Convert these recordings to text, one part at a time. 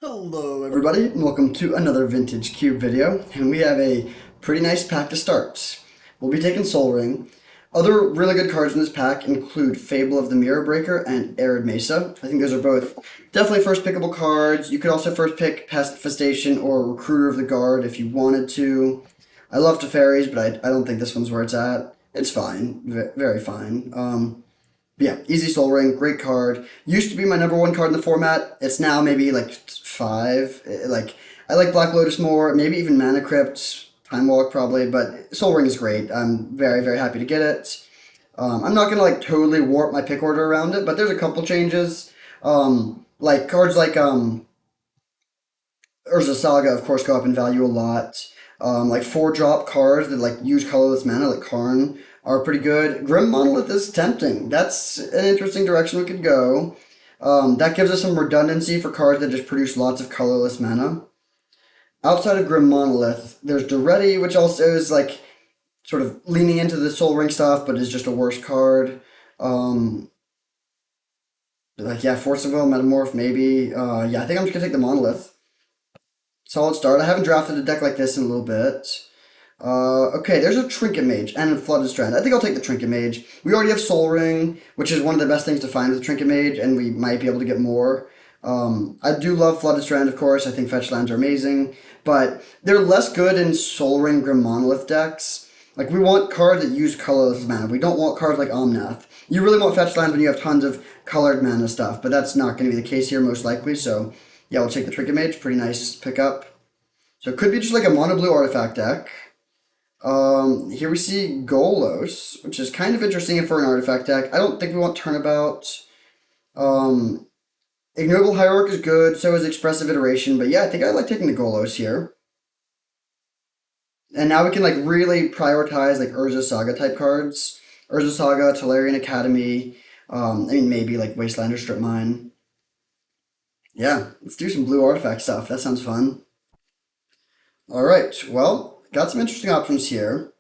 Hello everybody, and welcome to another Vintage Cube video, and we have a pretty nice pack to start. We'll be taking Sol Ring. Other really good cards in this pack include Fable of the Mirror Breaker and Arid Mesa. I think those are both definitely first pickable cards. You could also first pick Pest Infestation or Recruiter of the Guard if you wanted to. I love Teferis, but I don't think this one's where it's at. It's fine, very fine. Yeah, Easy Sol Ring, great card. Used to be my number one card in the format. It's now maybe like 5. Like I like Black Lotus more, maybe even Mana Crypt, Time Walk probably, but Sol Ring is great. I'm very happy to get it. I'm not gonna like totally warp my pick order around it, but there's a couple changes. Like cards like Urza Saga, of course, go up in value a lot. Like 4-drop cards that like use colorless mana, like Karn, are pretty good. Grim Monolith is tempting. That's an interesting direction we could go. That gives us some redundancy for cards that just produce lots of colorless mana. Outside of Grim Monolith, there's Duretti, which also is like sort of leaning into the Sol Ring stuff, but is just a worse card. Like yeah, Force of Will, Metamorph, maybe. Yeah, I think I'm just gonna take the Monolith. Solid start. I haven't drafted a deck like this in a little bit. Okay, there's a Trinket Mage and a Flooded Strand. I think I'll take the Trinket Mage. We already have Sol Ring, which is one of the best things to find with Trinket Mage, and we might be able to get more. I do love Flooded Strand, of course. I think fetch lands are amazing, but they're less good in Sol Ring Grim Monolith decks. Like, we want cards that use colorless mana. We don't want cards like Omnath. You really want fetch lands when you have tons of colored mana stuff, but that's not going to be the case here, most likely, so yeah, we'll take the Trinket Mage. Pretty nice pickup. So it could be just like a mono blue artifact deck. Here we see Golos, which is kind of interesting for an artifact deck. I don't think we want Turnabout. Um, Ignoble Hierarch is good, so is Expressive Iteration, but yeah, I think I like taking the Golos here. And now we can like really prioritize like Urza Saga type cards. Urza Saga, Tolarian Academy, I mean maybe like Wastelander Strip Mine. Yeah, let's do some blue artifact stuff. That sounds fun. Alright, well, got some interesting options here.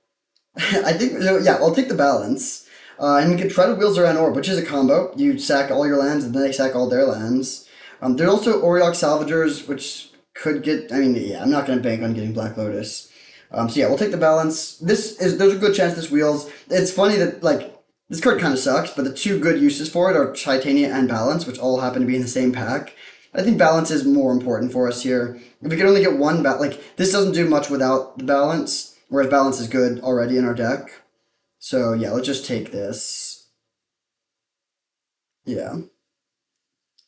I think, so, yeah, I'll take the balance. And we can try to Wheels Around Orb, which is a combo. You sack all your lands, and then they sack all their lands. There's also Auriok Salvagers, which could get, I mean, yeah, I'm not going to bank on getting Black Lotus. So yeah, we'll take the balance. There's a good chance this Wheels. It's funny that, like, this card kind of sucks, but the two good uses for it are Titania and Balance, which all happen to be in the same pack. I think balance is more important for us here. If we could only get one, like, this doesn't do much without the balance, whereas balance is good already in our deck. So yeah, let's just take this. Yeah.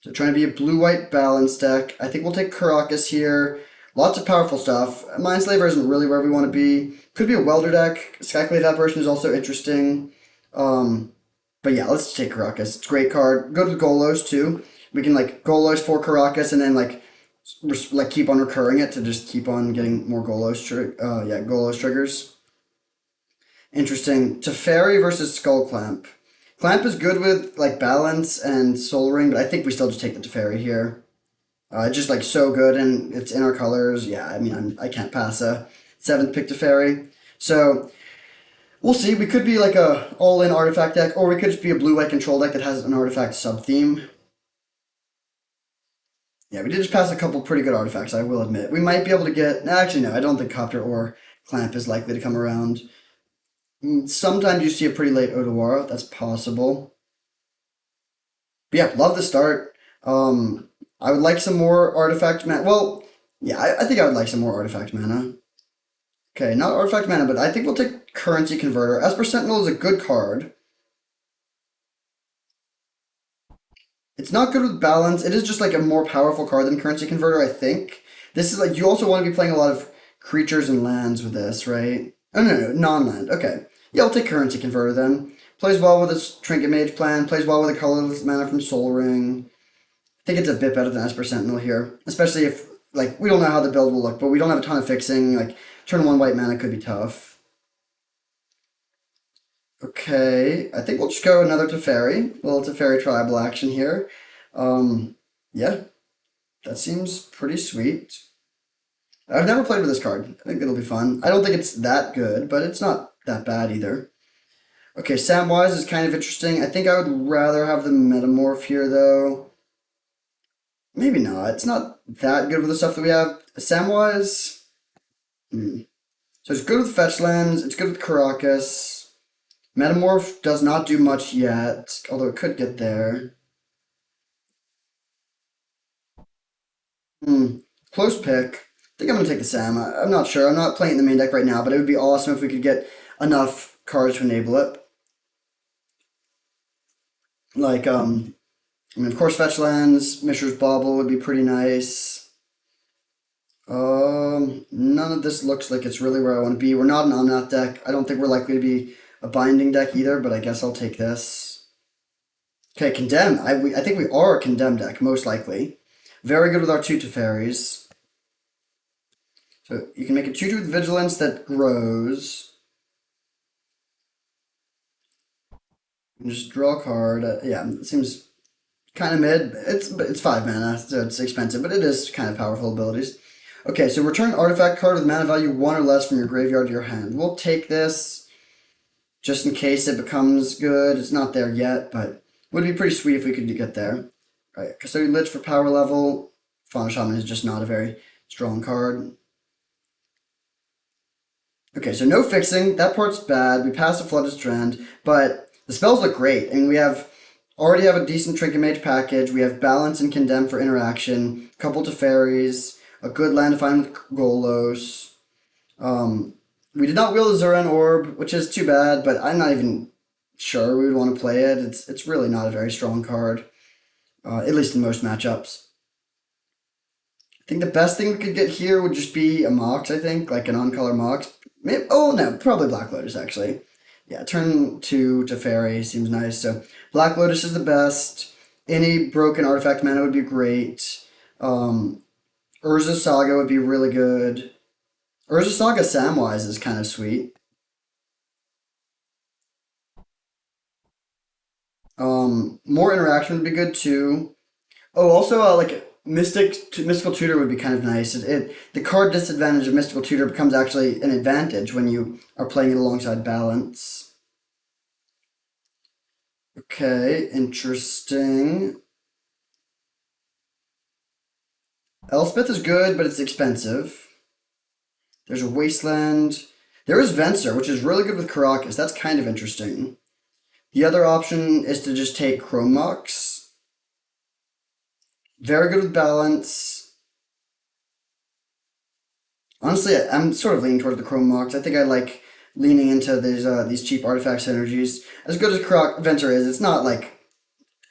So trying to be a blue-white balance deck. I think we'll take Karakas here. Lots of powerful stuff. Mindslaver isn't really where we want to be. Could be a welder deck. Skyclave Apparition is also interesting. But yeah, let's take Karakas. It's a great card. Go to Golos too. We can like Golos for Karakas and then like keep on recurring it to just keep on getting more Golos triggers. Interesting. Teferi versus Skull Clamp. Clamp is good with like balance and Sol Ring, but I think we still just take the Teferi here. It's just like so good and it's in our colors. Yeah, I mean I can't pass a 7th pick Teferi. So we'll see. We could be like a all-in artifact deck, or we could just be a blue-white control deck that has an artifact sub-theme. Yeah, we did just pass a couple pretty good artifacts, I will admit. We might be able to get... Actually, no, I don't think Copter or Clamp is likely to come around. Sometimes you see a pretty late Odawara. That's possible. But yeah, love the start. I would like some more artifact mana. Well, yeah, I think I would like some more artifact mana. Okay, not artifact mana, but I think we'll take Currency Converter. Esper Sentinel is a good card. It's not good with balance. It is just like a more powerful card than Currency Converter, I think. This is like, you also want to be playing a lot of creatures and lands with this, right? Oh, no, non-land. Okay. Yeah, I'll take Currency Converter then. Plays well with its Trinket Mage plan. Plays well with a colorless mana from Sol Ring. I think it's a bit better than Esper Sentinel here. Especially if, like, we don't know how the build will look, but we don't have a ton of fixing. Like, turn 1 white mana could be tough. Okay, I think we'll just go another Teferi. A little Teferi tribal action here. Yeah, that seems pretty sweet. I've never played with this card. I think it'll be fun. I don't think it's that good, but it's not that bad either. Okay, Samwise is kind of interesting. I think I would rather have the Metamorph here, though. Maybe not. It's not that good with the stuff that we have. Samwise. Hmm. So it's good with fetch lands. It's good with Caracas. Metamorph does not do much yet, although it could get there. Hmm. Close pick. I think I'm gonna take the Sam. I'm not sure. I'm not playing the main deck right now, but it would be awesome if we could get enough cards to enable it. Like, I mean, of course, fetch lands. Mishra's Bauble would be pretty nice. None of this looks like it's really where I want to be. We're not an Omnath deck. I don't think we're likely to be a binding deck either, but I guess I'll take this. Okay, Condemn. I think we are a Condemn deck, most likely. Very good with our 2 Teferis. So you can make a 2/2 with Vigilance that grows. And just draw a card. Yeah, it seems kind of mid. It's 5 mana, so it's expensive, but it is kind of powerful abilities. Okay, so return artifact card with mana value 1 or less from your graveyard to your hand. We'll take this just in case it becomes good. It's not there yet, but it would be pretty sweet if we could get there. All right, Custodian Lich for power level. Fauna Shaman is just not a very strong card. Okay, so no fixing. That part's bad. We passed the Flooded Strand, but the spells look great, and we already have a decent Trinket Mage package. We have Balance and Condemn for interaction, a couple Teferis, a good land to find with Golos. We did not wield the Zuran Orb, which is too bad, but I'm not even sure we would want to play it. It's really not a very strong card, at least in most matchups. I think the best thing we could get here would just be a Mox, I think, like an on-color Mox. Maybe, oh no, probably Black Lotus actually. Yeah, turn 2 to Fairy seems nice. So Black Lotus is the best. Any broken artifact mana would be great. Urza Saga would be really good. Urza Saga Samwise is kind of sweet. More interaction would be good too. Oh, also, like Mystical Tutor would be kind of nice. The card disadvantage of Mystical Tutor becomes actually an advantage when you are playing it alongside Balance. Okay, interesting. Elspeth is good, but it's expensive. There's a Wasteland. There is Venser, which is really good with Caracas. That's kind of interesting. The other option is to just take Chrome Mox. Very good with Balance. Honestly, I'm sort of leaning towards the Chrome Mox. I think I like leaning into these cheap artifact synergies. As good as Venser is, it's not like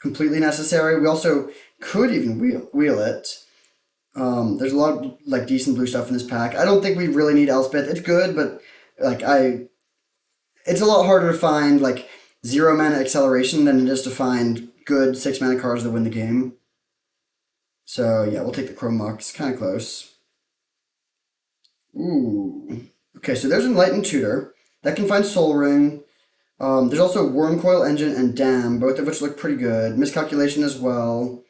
completely necessary. We also could even wheel it. There's a lot of like decent blue stuff in this pack. I don't think we really need Elspeth. It's good, but like it's a lot harder to find like 0 mana acceleration than it is to find good 6 mana cards that win the game. So yeah, we'll take the Chrome Mox. Kind of close. Ooh. Okay, so there's Enlightened Tutor that can find Soul Ring. There's also Wormcoil Engine and Dam, both of which look pretty good. Miscalculation as well.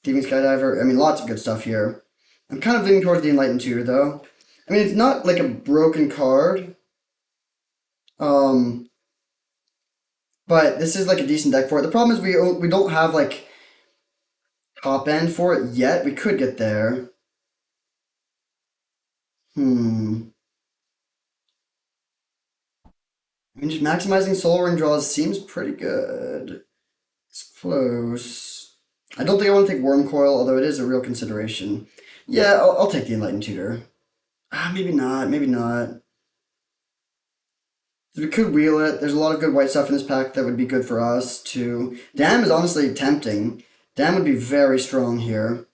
Thieving Skydiver. I mean, lots of good stuff here. I'm kind of leaning towards the Enlightened Tutor, though. I mean, it's not like a broken card. Um, but this is like a decent deck for it. The problem is we don't have like top end for it yet. We could get there. Hmm. I mean, just maximizing Soul Ring draws seems pretty good. It's close. I don't think I want to take Wormcoil, although it is a real consideration. Yeah, I'll take the Enlightened Tutor. Ah, maybe not. Maybe not. We could wheel it. There's a lot of good white stuff in this pack that would be good for us too. Dam is honestly tempting. Dam would be very strong here.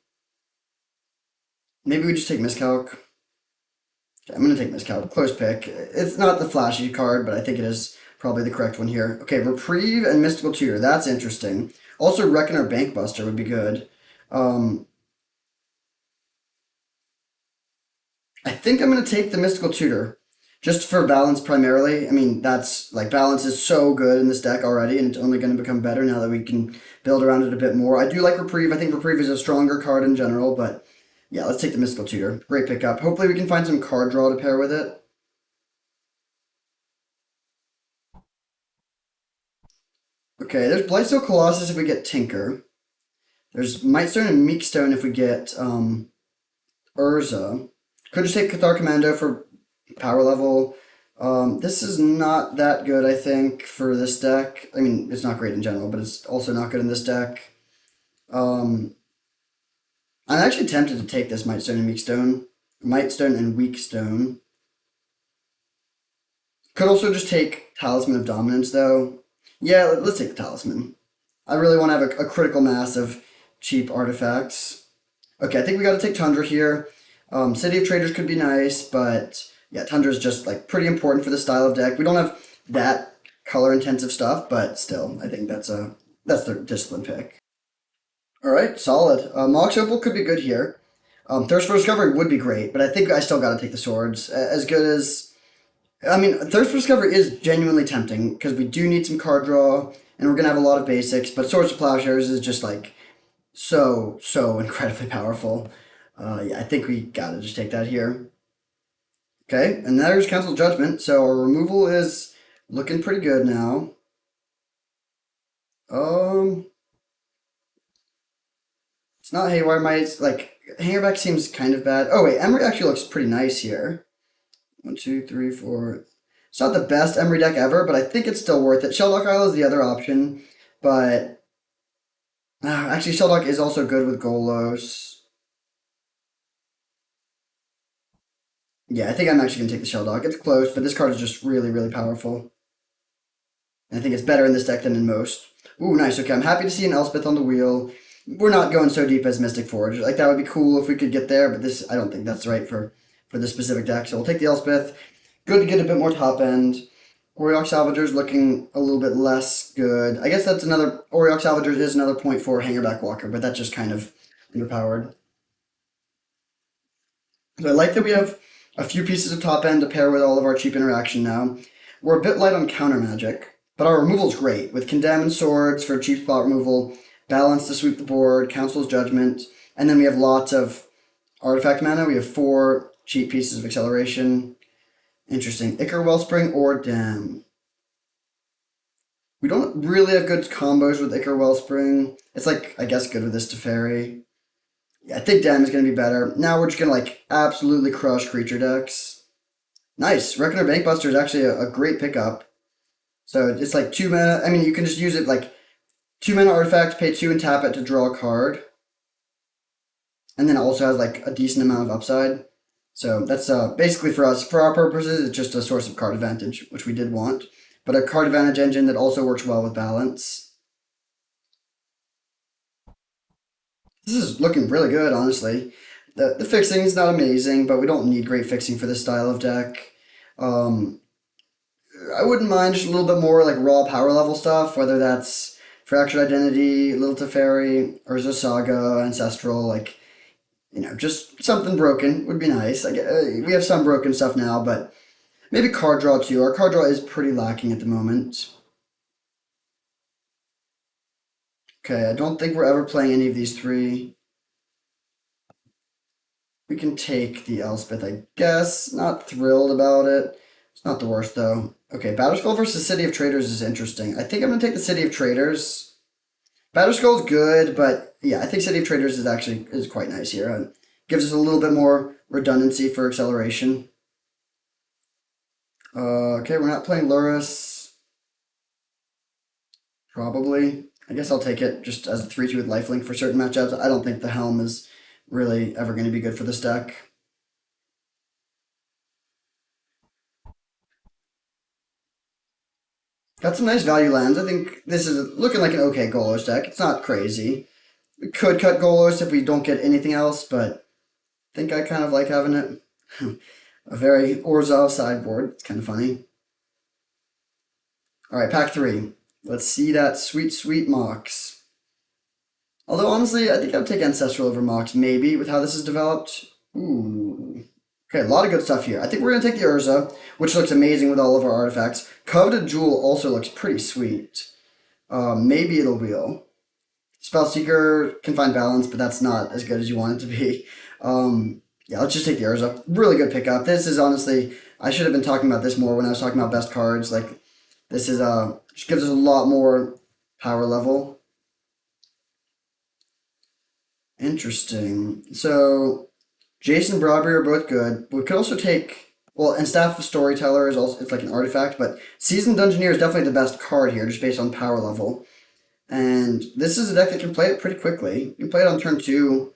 Maybe we just take Miscalc. Okay, I'm gonna take Miscalc. Close pick. It's not the flashy card, but I think it is probably the correct one here. Okay, Reprieve and Mystical Tutor. That's interesting. Also, Reckoner Bankbuster would be good. Um, I think I'm gonna take the Mystical Tutor. Just for balance primarily. I mean, that's like balance is so good in this deck already, and it's only going to become better now that we can build around it a bit more. I do like Reprieve. I think Reprieve is a stronger card in general, but yeah, let's take the Mystical Tutor. Great pickup. Hopefully, we can find some card draw to pair with it. Okay, there's Blightsteel Colossus if we get Tinker. There's Might Stone and Meek Stone if we get Urza. Could just take Cathar Commando for power level. This is not that good, I think, for this deck. I mean, it's not great in general, but it's also not good in this deck. Um, I'm actually tempted to take this Might Stone and Meek Stone. Might Stone and Weak Stone. Could also just take Talisman of Dominance, though. Yeah, let's take the Talisman. I really want to have a critical mass of cheap artifacts. Okay, I think we got to take Tundra here. City of Traders could be nice, but yeah, Tundra is just like pretty important for the style of deck. We don't have that color intensive stuff, but still, I think that's the discipline pick. All right, solid. Mox Opal could be good here. Thirst for Discovery would be great, but I think I still got to take the swords. As good as I mean, Thirst for Discovery is genuinely tempting because we do need some card draw, and we're gonna have a lot of basics. But Swords to Plowshares is just like so incredibly powerful. Yeah, I think we gotta just take that here. Okay, and there's Council Judgment. So our removal is looking pretty good now. Um, it's not Haywire Mites. Like Hangerback seems kind of bad. Oh wait, Emery actually looks pretty nice here. One, two, three, four. It's not the best Emery deck ever, but I think it's still worth it. Shelldock Isle is the other option, but actually Shelldock is also good with Golos. Yeah, I think I'm actually gonna take the Shelldock. It's close, but this card is just really powerful. And I think it's better in this deck than in most. Ooh, nice. Okay, I'm happy to see an Elspeth on the wheel. We're not going so deep as Mystic Forge. Like that would be cool if we could get there, but this I don't think that's right for this specific deck. So we'll take the Elspeth. Good to get a bit more top end. Auriok Salvager's looking a little bit less good. I guess that's another Auriok Salvager is another point for Hangerback Walker, but that's just kind of underpowered. So I like that we have a few pieces of top end to pair with all of our cheap interaction now. We're a bit light on counter magic, but our removal is great with Condemn and Swords for cheap spot removal, Balance to sweep the board, Council's Judgment, and then we have lots of artifact mana. We have 4 cheap pieces of acceleration. Interesting. Ichor Wellspring or Dam. We don't really have good combos with Ichor Wellspring. It's like, I guess, good with this Teferi. Yeah, I think Dam is going to be better. Now we're just going to, like, absolutely crush creature decks. Nice. Reckoner Bankbuster is actually a great pickup. So it's like 2 mana. I mean, you can just use it like 2 mana artifact, pay 2 and tap it to draw a card. And then it also has like a decent amount of upside. So that's basically for us, for our purposes, it's just a source of card advantage, which we did want. But a card advantage engine that also works well with balance. This is looking really good, honestly. The fixing is not amazing, but we don't need great fixing for this style of deck. Um, I wouldn't mind just a little bit more like raw power level stuff, whether that's Fractured Identity, Little Teferi, Urza Saga, Ancestral, like, just something broken would be nice. Like, we have some broken stuff now, but maybe card draw too. Our card draw is pretty lacking at the moment. Okay, I don't think we're ever playing any of these 3. We can take the Elspeth, I guess. Not thrilled about it. It's not the worst, though. Okay, Batterskull versus City of Traders is interesting. I think I'm going to take the City of Traders. Batterskull's good, but yeah, I think City of Traders is quite nice here. It gives us a little bit more redundancy for acceleration. Okay, we're not playing Lurrus. Probably. I guess I'll take it just as a 3-2 with lifelink for certain matchups. I don't think the Helm is really ever going to be good for this deck. Got some nice value lands. I think this is looking like an okay Golos deck. It's not crazy. We could cut Golos if we don't get anything else, but I think I kind of like having it. A very Orzhov sideboard. It's kind of funny. All right, pack 3. Let's see that sweet Mox. Although, honestly, I think I'd take Ancestral over Mox, maybe, with how this is developed. Ooh. Okay, a lot of good stuff here. I think we're going to take the Urza, which looks amazing with all of our artifacts. Coveted Jewel also looks pretty sweet. Maybe it'll wheel. Spellseeker can find balance, but that's not as good as you want it to be. Yeah, let's just take the Urza. Really good pickup. This is honestly, I should have been talking about this more when I was talking about best cards. Like, this is just gives us a lot more power level. Interesting. So Jason and Bradbury are both good. We could also take well, and Staff of Storyteller is also it's like an artifact, but Seasoned Dungeoneer is definitely the best card here, just based on power level. And this is a deck that can play it pretty quickly. You can play it on turn two,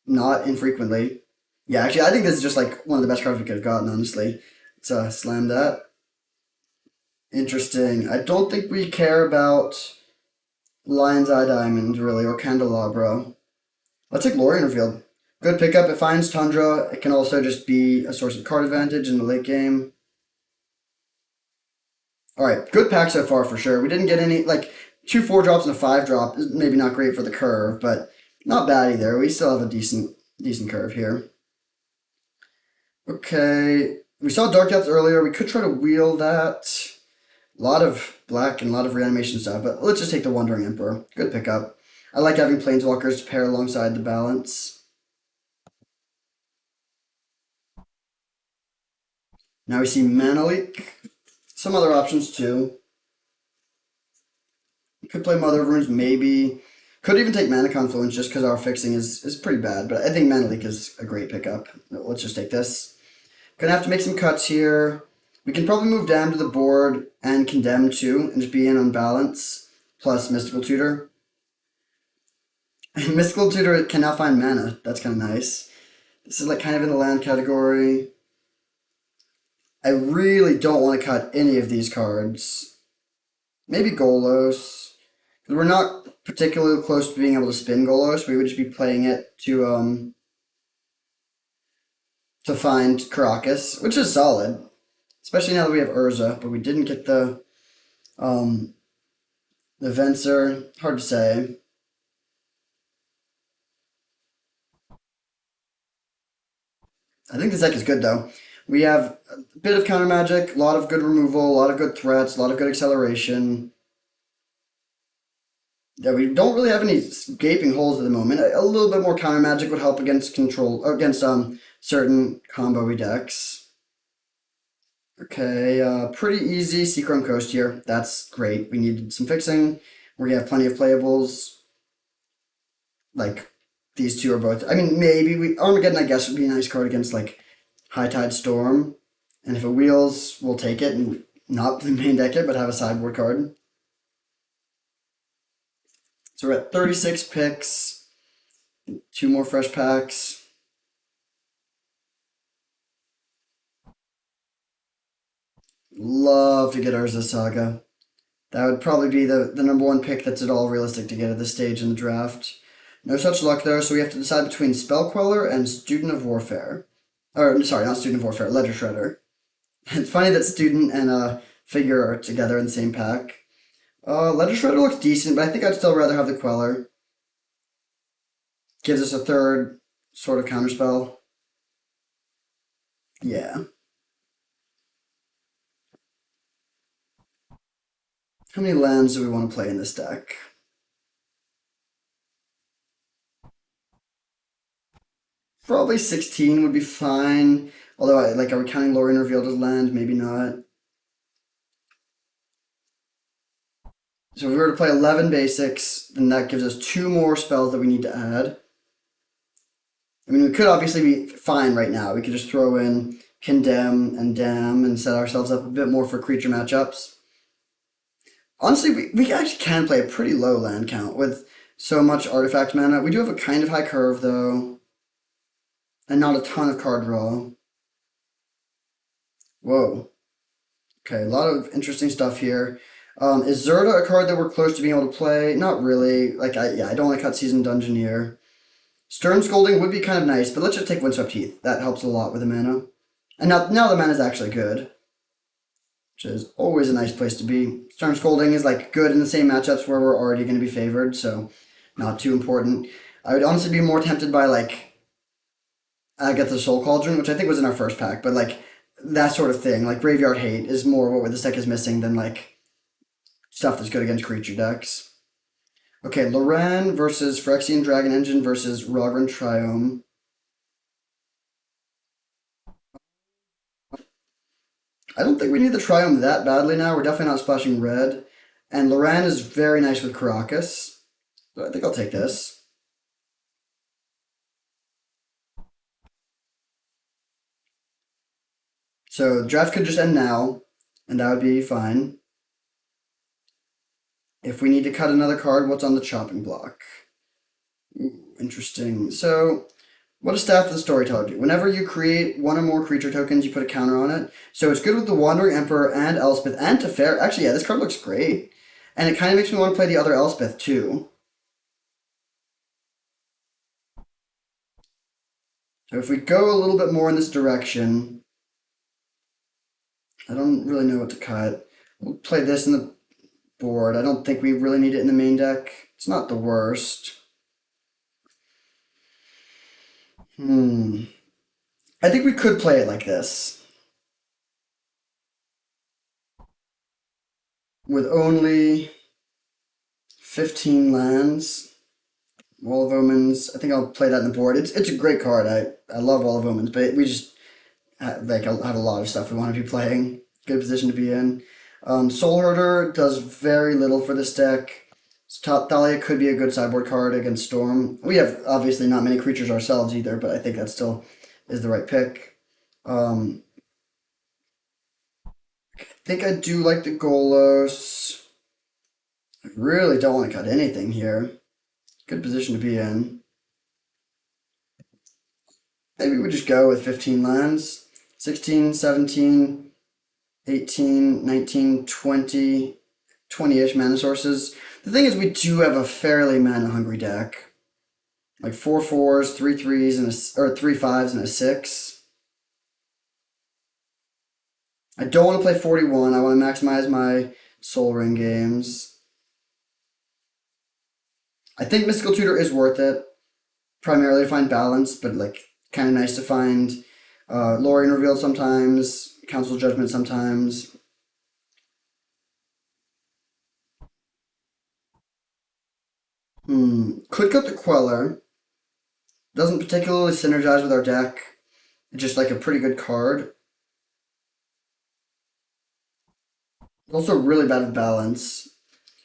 not infrequently. Yeah, actually, I think this is just like one of the best cards we could have gotten, honestly. Let's slam that. Interesting. I don't think we care about Lion's Eye Diamond, really, or Candelabra. Let's take Lorien Revealed. Good pickup. It finds Tundra. It can also just be a source of card advantage in the late game. Alright, good pack so far for sure. We didn't get any, like, two 4-drops and a 5-drop is maybe not great for the curve, but not bad either. We still have a decent curve here. Okay, we saw Dark Depths earlier. We could try to wheel that. A lot of black and a lot of reanimation stuff, but let's just take the Wandering Emperor. Good pickup. I like having Planeswalkers to pair alongside the balance. Now we see Mana Leak. Some other options too. Could play Mother of Runes, maybe. Could even take Mana Confluence just because our fixing is pretty bad, but I think Mana Leak is a great pickup. Let's just take this. Gonna have to make some cuts here. We can probably move Dam to the board and Condemn too, and just be in on balance, plus Mystical Tutor. Mystical Tutor can now find mana. That's kind of nice. This is like kind of in the land category. I really don't want to cut any of these cards. Maybe Golos. We're not particularly close to being able to spin Golos. We would just be playing it to find Karakas, which is solid. Especially now that we have Urza, but we didn't get the Venser. Hard to say. I think this deck is good though. We have a bit of counter magic, a lot of good removal, a lot of good threats, a lot of good acceleration. Yeah, we don't really have any gaping holes at the moment. A little bit more counter magic would help against certain combo decks. Okay, pretty easy Seachrome Coast here. That's great. We needed some fixing. We have plenty of playables. Like these two are both. I mean, maybe Armageddon. I guess would be a nice card against like High Tide Storm, and if it wheels, we'll take it and not the main deck it, but have a sideboard card. So we're at 36 picks, 2 more fresh packs. Love to get Urza Saga. That would probably be the number one pick that's at all realistic to get at this stage in the draft. No such luck though, so we have to decide between Spell Queller and Student of Warfare. Or, sorry, not Student of Warfare, Ledger Shredder. It's funny that Student and Figure are together in the same pack. Ledger Shredder looks decent, but I think I'd still rather have the Queller. Gives us a third sort of counterspell. Yeah. How many lands do we want to play in this deck? Probably 16 would be fine. Although, are we counting Lorien Revealed as land? Maybe not. So if we were to play 11 basics, then that gives us 2 more spells that we need to add. I mean, we could obviously be fine right now. We could just throw in Condemn and Dam and set ourselves up a bit more for creature matchups. Honestly, we actually can play a pretty low land count with so much artifact mana. We do have a kind of high curve, though. And not a ton of card draw. Whoa. Okay, a lot of interesting stuff here. Is Zerda a card that we're close to being able to play? Not really. I don't want to cut Seasoned Dungeoneer. Stern Scolding would be kind of nice, but let's just take Windswept Heath. That helps a lot with the mana. And now the mana is actually good, which is always a nice place to be. Stern Scolding is good in the same matchups where we're already going to be favored, so not too important. I would honestly be more tempted by Agatha Soul Cauldron, which I think was in our first pack, but that sort of thing. Graveyard Hate is more what this deck is missing than stuff that's good against creature decks. Okay, Loran versus Phyrexian Dragon Engine versus Rogran Triome. I don't think we need the Triome that badly now. We're definitely not splashing red. And Loran is very nice with Karakas. So I think I'll take this. So the draft could just end now, and that would be fine. If we need to cut another card, what's on the chopping block? Ooh, interesting. So, what does Staff of the Storyteller do? Whenever you create one or more creature tokens, you put a counter on it. So it's good with the Wandering Emperor and Elspeth and Teferi. Actually, yeah, this card looks great. And it kind of makes me want to play the other Elspeth too. So if we go a little bit more in this direction, I don't really know what to cut. We'll play this in the board. I don't think we really need it in the main deck. It's not the worst. I think we could play it like this. With only 15 lands. Wall of Omens. I think I'll play that in the board. It's a great card. I love Wall of Omens, but we just have a lot of stuff we want to be playing. Good position to be in. Soul Herder does very little for this deck. Thalia could be a good sideboard card against Storm. We have obviously not many creatures ourselves either, but I think that still is the right pick. I think I do like the Golos. I really don't want to cut anything here. Good position to be in. Maybe we just go with 15 lands. 16, 17, 18, 19, 20, 20-ish mana sources. The thing is, we do have a fairly mana-hungry deck. Like 4 4s, 3 3s, or 3 5s, and a 6. I don't want to play 41. I want to maximize my Soul Ring games. I think Mystical Tutor is worth it. Primarily to find balance, but like kind of nice to find Lorien Revealed sometimes, Council Judgment sometimes. Could cut the Queller. Doesn't particularly synergize with our deck. It's just like a pretty good card. Also really bad with balance.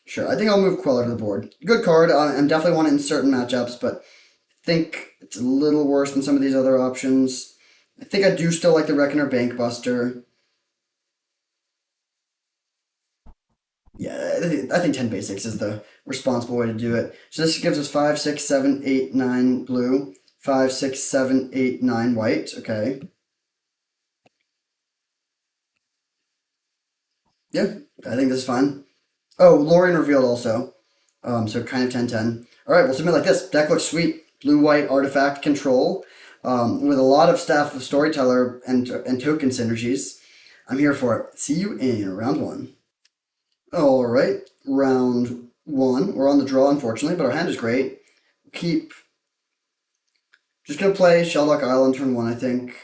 Sure, I think I'll move Queller to the board. Good card. I definitely want it in certain matchups, but I think it's a little worse than some of these other options. I think I do still like the Reckoner Bankbuster. Yeah, I think 10 basics is the responsible way to do it. So this gives us 5, 6, 7, 8, 9 blue, 5, 6, 7, 8, 9 white. Okay. Yeah, I think this is fine. Oh, Lorien Revealed also. So kind of 10-10. All right, we'll submit like this. Deck looks sweet. Blue-white artifact control with a lot of Staff of Storyteller and token synergies. I'm here for it. See you in round one. All right, round one. We're on the draw, unfortunately, but our hand is great. Keep. Just gonna play Sheldock Island turn one, I think.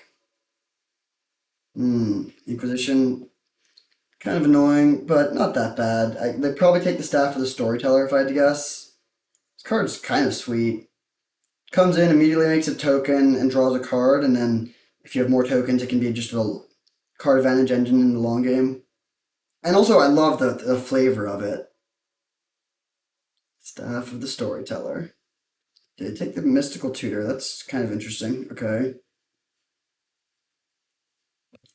Inquisition, kind of annoying, but not that bad. They'd probably take the Staff of the Storyteller if I had to guess. This card's kind of sweet. Comes in, immediately makes a token, and draws a card, and then if you have more tokens, it can be just a card advantage engine in the long game. And also, I love the flavor of it. Staff of the Storyteller. Did take the Mystical Tutor. That's kind of interesting. Okay.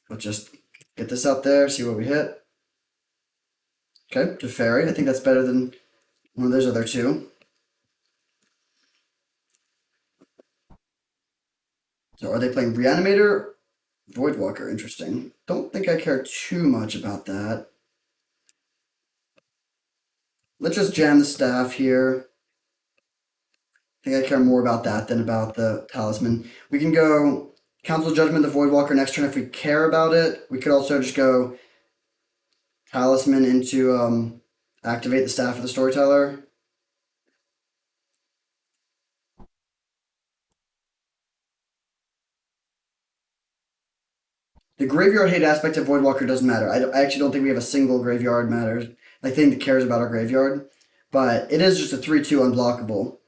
Let's just get this out there, see what we hit. Okay, Teferi. I think that's better than one of those other two. So are they playing Reanimator? Voidwalker, interesting. Don't think I care too much about that. Let's just jam the staff here. I think I care more about that than about the talisman. We can go Council Judgment, the Voidwalker next turn if we care about it. We could also just go talisman into activate the Staff of the Storyteller. The graveyard hate aspect of Voidwalker doesn't matter. I actually don't think we have a single graveyard matters. I think that cares about our graveyard. But it is just a 3-2 unblockable.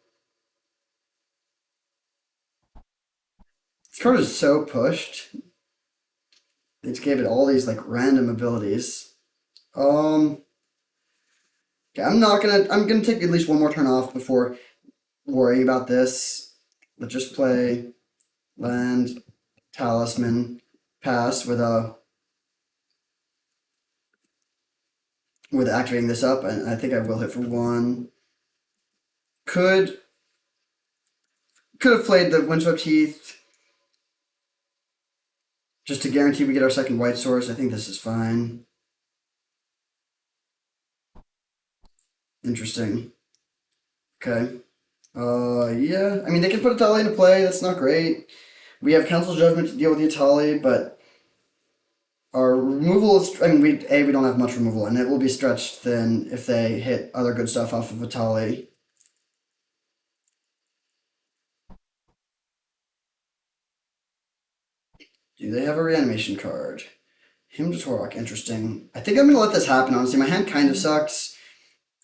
This card is so pushed. They just gave it all these like random abilities. Okay, I'm gonna take at least one more turn off before worrying about this. Let's just play land, talisman, pass with a with activating this up, and I think I will hit for one. Could have played the Windswept Heath just to guarantee we get our second white source. I think this is fine. Interesting. Okay. Yeah. I mean, they can put Atali into play. That's not great. We have Council Judgment to deal with the Atali, but our removal is. I mean, we don't have much removal, and it will be stretched thin if they hit other good stuff off of Atali. Do they have a reanimation card? Hymn to Torok, interesting. I think I'm gonna let this happen, honestly. My hand kind of sucks.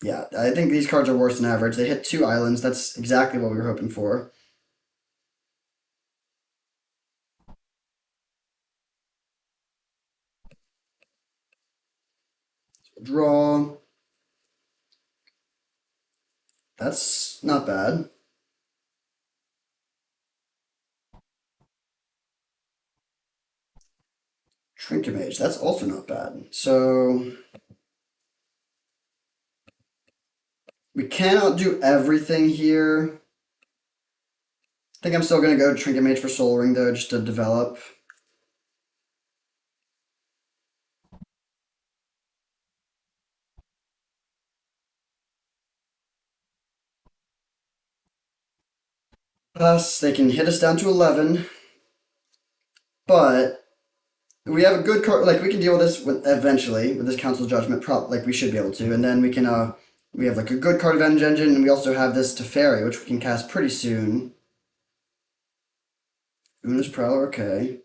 Yeah, I think these cards are worse than average. They hit 2 islands. That's exactly what we were hoping for. Draw. That's not bad. Trinket Mage. That's also not bad. So we cannot do everything here. I think I'm still gonna go Trinket Mage for Soul Ring though, just to develop. Plus, they can hit us down to 11, but we have a good card. Like we can deal with this eventually with this Council Judgment. Like we should be able to, and then we can. We have like a good card Avenge Engine, and we also have this Teferi, which we can cast pretty soon. Una's Prowler, okay.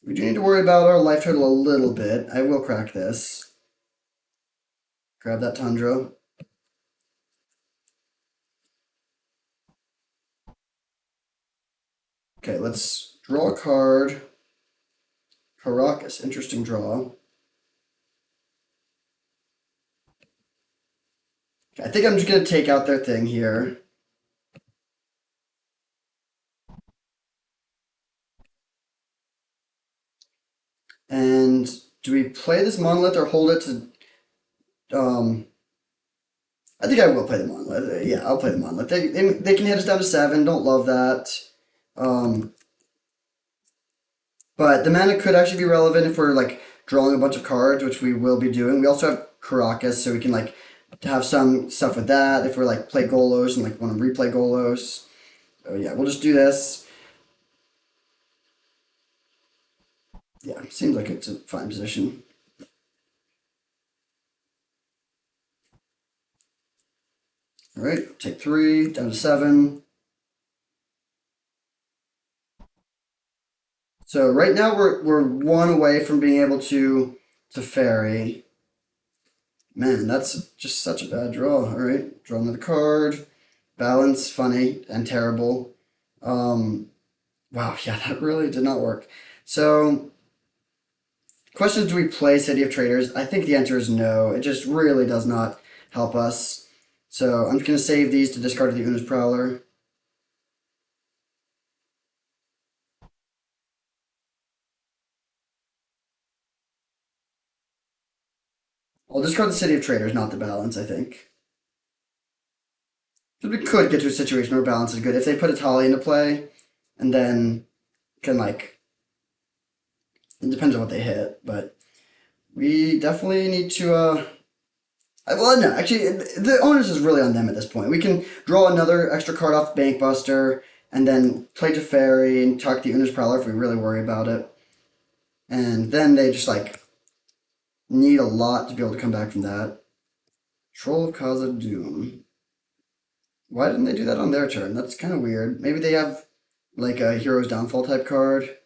We do need to worry about our life total a little bit. I will crack this. Grab that Tundra. Okay, let's draw a card. Karakas, interesting draw. Okay, I think I'm just going to take out their thing here. And do we play this Monolith or hold it to... I think I will play the Monolith. Yeah, I'll play the Monolith. They can hit us down to 7. Don't love that. But the mana could actually be relevant if we're like drawing a bunch of cards, which we will be doing. We also have Karakas, so we can like have some stuff with that if we're like play Golos and like want to replay Golos. So yeah, we'll just do this. Yeah, seems like it's a fine position. All right, take 3 down to 7. So right now we're 1 away from being able to ferry. Man, that's just such a bad draw. All right, draw another card. Balance, funny and terrible. Wow, yeah, that really did not work. So, question is, do we play City of Traders? I think the answer is no. It just really does not help us. So I'm just going to save these to discard the Una's Prowler. I'll discard the City of Traders, not the Balance, I think. Because we could get to a situation where Balance is good. If they put Atali into play, and then can, like... It depends on what they hit, but... We definitely need to, well, no, actually, the onus is really on them at this point. We can draw another extra card off Bankbuster, and then play Teferi and tuck the Una's Prowler if we really worry about it. And then they just, like, need a lot to be able to come back from that. Troll of Khazad-dûm. Why didn't they do that on their turn? That's kind of weird. Maybe they have, like, a Hero's Downfall type card.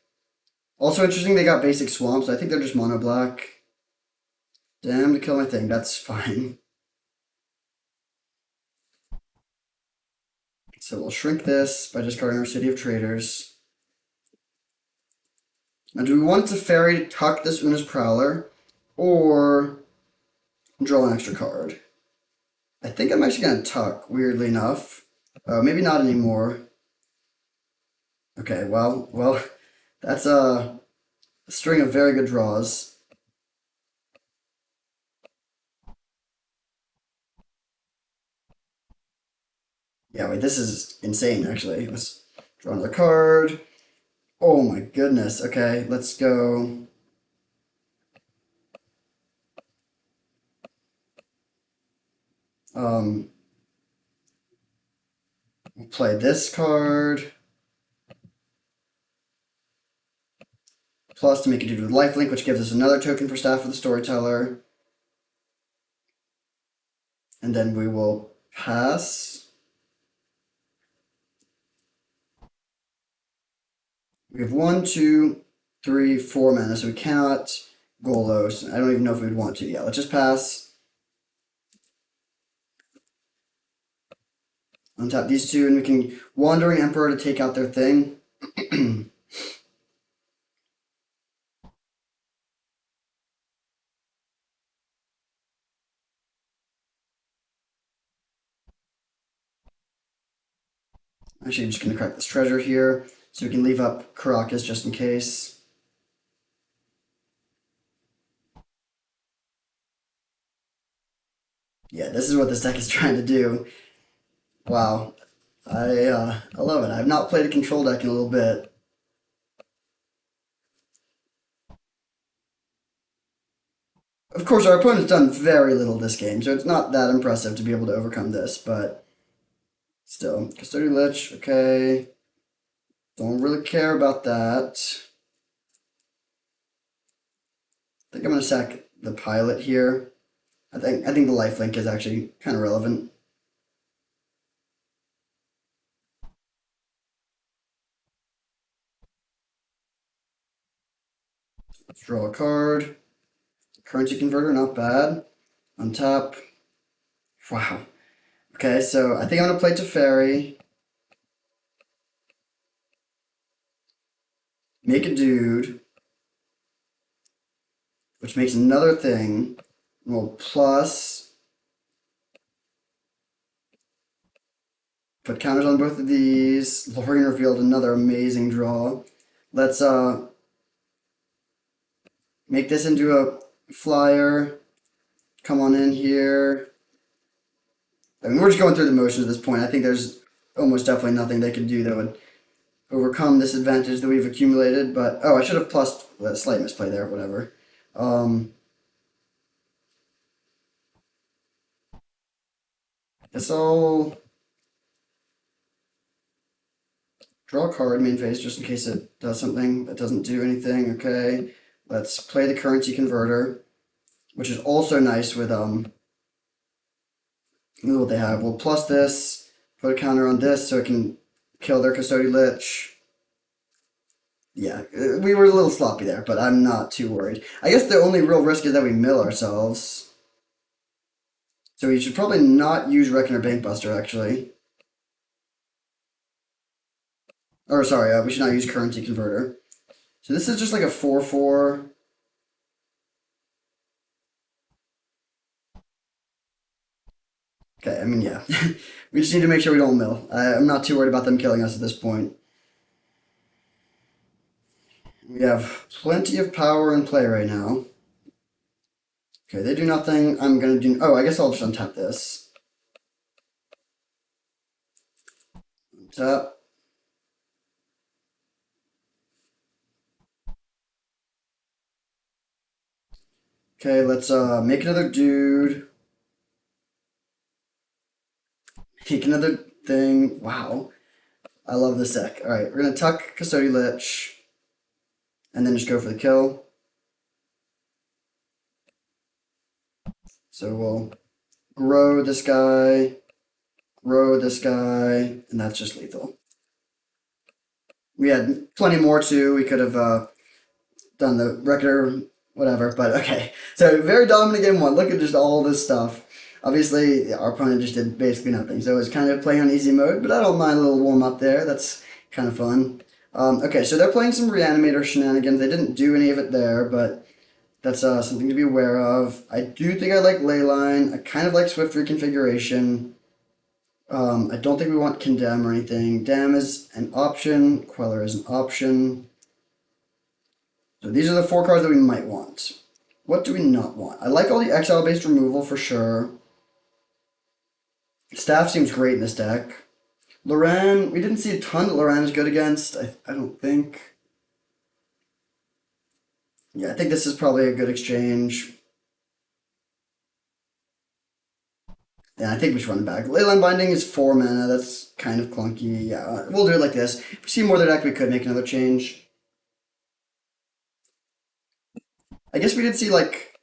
Also interesting, they got basic Swamp, so I think they're just mono black. Damn, to kill my thing, that's fine. So we'll shrink this by discarding our City of Traders. Now, do we want Teferi to tuck this Una's Prowler, or draw an extra card? I think I'm actually going to tuck, weirdly enough. Maybe not anymore. Okay, well, that's a string of very good draws. Yeah, wait, this is insane, actually. Let's draw another card. Oh my goodness. Okay, let's go. Um, we'll play this card. Plus to make it do with lifelink, which gives us another token for Staff of the Storyteller. And then we will pass. We have 1, 2, 3, 4 mana, so we cannot Golos. I don't even know if we'd want to. Yeah, let's just pass. Untap these two, and we can Wandering Emperor to take out their thing. Actually, I'm just going to crack this treasure here, so we can leave up Karakas just in case. Yeah, this is what this deck is trying to do. Wow. I love it. I've not played a control deck in a little bit. Of course, our opponent's done very little this game, so it's not that impressive to be able to overcome this, but still. Custodian Lich, okay. Don't really care about that. I think I'm going to sack the pilot here. I think the lifelink is actually kind of relevant. Let's draw a card. Currency Converter, not bad. Untap. Wow. Okay, so I think I'm going to play Teferi. Make a dude. Which makes another thing. Well, plus. Put counters on both of these. Lorien revealed another amazing draw. Let's make this into a flyer. Come on in here. I mean, we're just going through the motions at this point. I think there's almost definitely nothing they can do that would overcome this advantage that we've accumulated. But, oh, I should have plus a slight misplay there, whatever. Guess I'll draw a card main phase just in case it does something that doesn't do anything. Okay, let's play the Currency Converter, which is also nice with what they have. We'll plus this, put a counter on this so it can kill their Custodian Lich. Yeah, we were a little sloppy there, but I'm not too worried. I guess the only real risk is that we mill ourselves. So we should probably not use Reckoner Bankbuster, actually. Or, sorry, we should not use Currency Converter. So this is just like a 4/4. Okay, I mean, yeah. We just need to make sure we don't mill. I'm not too worried about them killing us at this point. We have plenty of power in play right now. Okay, they do nothing. I'm going to do... Oh, I guess I'll just untap this. Untap. Okay, let's make another dude. Make another thing. Wow. I love this deck. Alright, we're going to tuck Custodian Lich. And then just go for the kill. So we'll grow this guy. Grow this guy. And that's just lethal. We had plenty more too. We could have done the record, whatever. But okay. So very dominant game one. Look at just all this stuff. Obviously, our opponent just did basically nothing. So it was kind of playing on easy mode, but I don't mind a little warm up there. That's kind of fun. Okay, so they're playing some Reanimator shenanigans. They didn't do any of it there, but that's something to be aware of. I do think I like Leyline. I kind of like Swift Reconfiguration. I don't think we want Condemn or anything. Dam is an option. Queller is an option. So these are the 4 cards that we might want. What do we not want? I like all the exile-based removal for sure. Staff seems great in this deck. Loran, we didn't see a ton that Loran is good against. I don't think. Yeah, I think this is probably a good exchange. Yeah, I think we should run it back. Leyline Binding is 4 mana. That's kind of clunky. Yeah, we'll do it like this. If we see more of their deck, we could make another change. I guess we did see, like,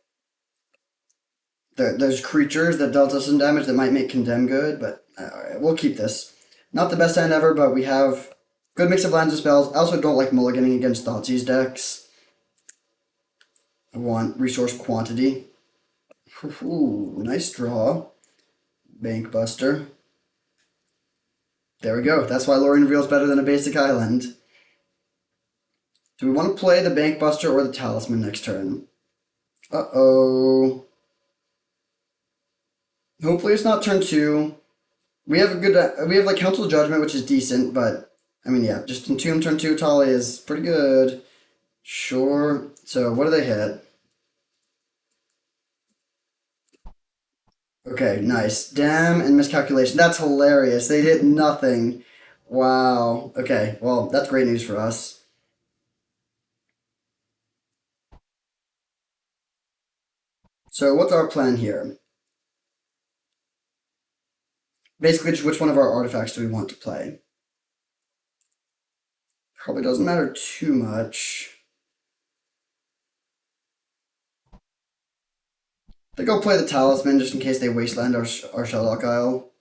there's creatures that dealt us some damage that might make Condemn good, but alright, we'll keep this. Not the best hand ever, but we have good mix of lands and spells. I also don't like mulliganing against Thoughtseize decks. I want resource quantity. Ooh, nice draw. Bank Buster. There we go. That's why Lorien Reveal is better than a basic island. Do we want to play the Bank Buster or the Talisman next turn? Uh-oh. Hopefully it's not turn 2. We have a good, we have like Council of Judgment, which is decent, but I mean, yeah, just Entomb turn 2 Tali is pretty good. Sure. So what do they hit? Okay, nice. Damn and miscalculation. That's hilarious. They did nothing. Wow. Okay, well, that's great news for us. So what's our plan here? Basically, just which one of our artifacts do we want to play? Probably doesn't matter too much. I think I'll play the Talisman just in case they wasteland our Shelldock Isle.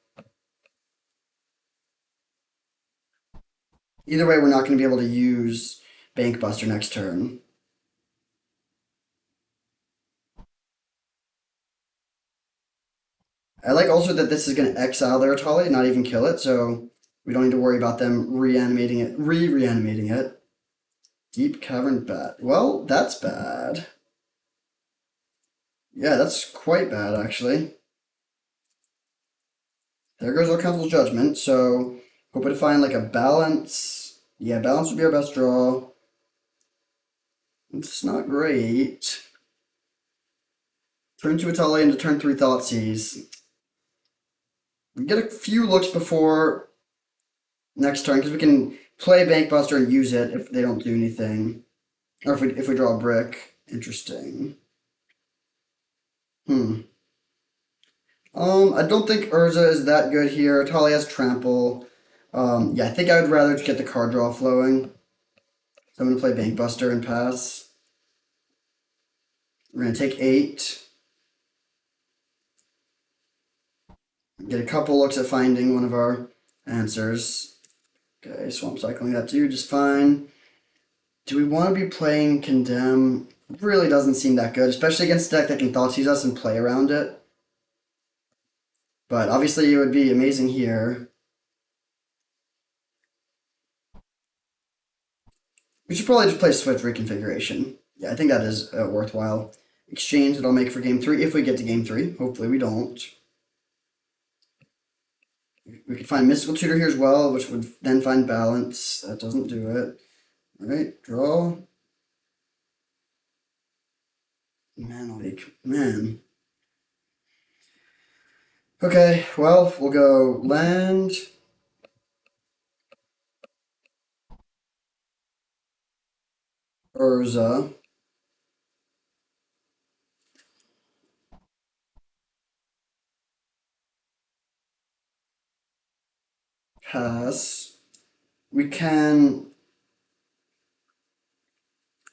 Either way, we're not going to be able to use Bank Buster next turn. I like also that this is going to exile their Atali, not even kill it, so we don't need to worry about them reanimating it, reanimating it. Deep Cavern Bat. Well, that's bad. Yeah, that's quite bad, actually. There goes our Council's Judgment, so hoping to find like a balance. Yeah, balance would be our best draw. It's not great. Turn 2 Atali into turn 3 Thoughtseize. We get a few looks before next turn because we can play Bank Buster and use it if they don't do anything. Or if we draw a brick. Interesting. I don't think Urza is that good here. Tali has Trample. Yeah, I think I would rather just get the card draw flowing. So I'm going to play Bank Buster and pass. We're going to take 8. Get a couple looks at finding one of our answers. Okay, Swamp Cycling that too, just fine. Do we want to be playing Condemn? Really doesn't seem that good, especially against a deck that can Thoughtseize us and play around it. But obviously it would be amazing here. We should probably just play Swift Reconfiguration. Yeah, I think that is a worthwhile exchange that I'll make for game 3 if we get to game 3. Hopefully we don't. We could find Mystical Tutor here as well, which would then find balance. That doesn't do it. Alright, draw. Mana Leak. Man. Okay, well, we'll go land. Urza. Pass. We can.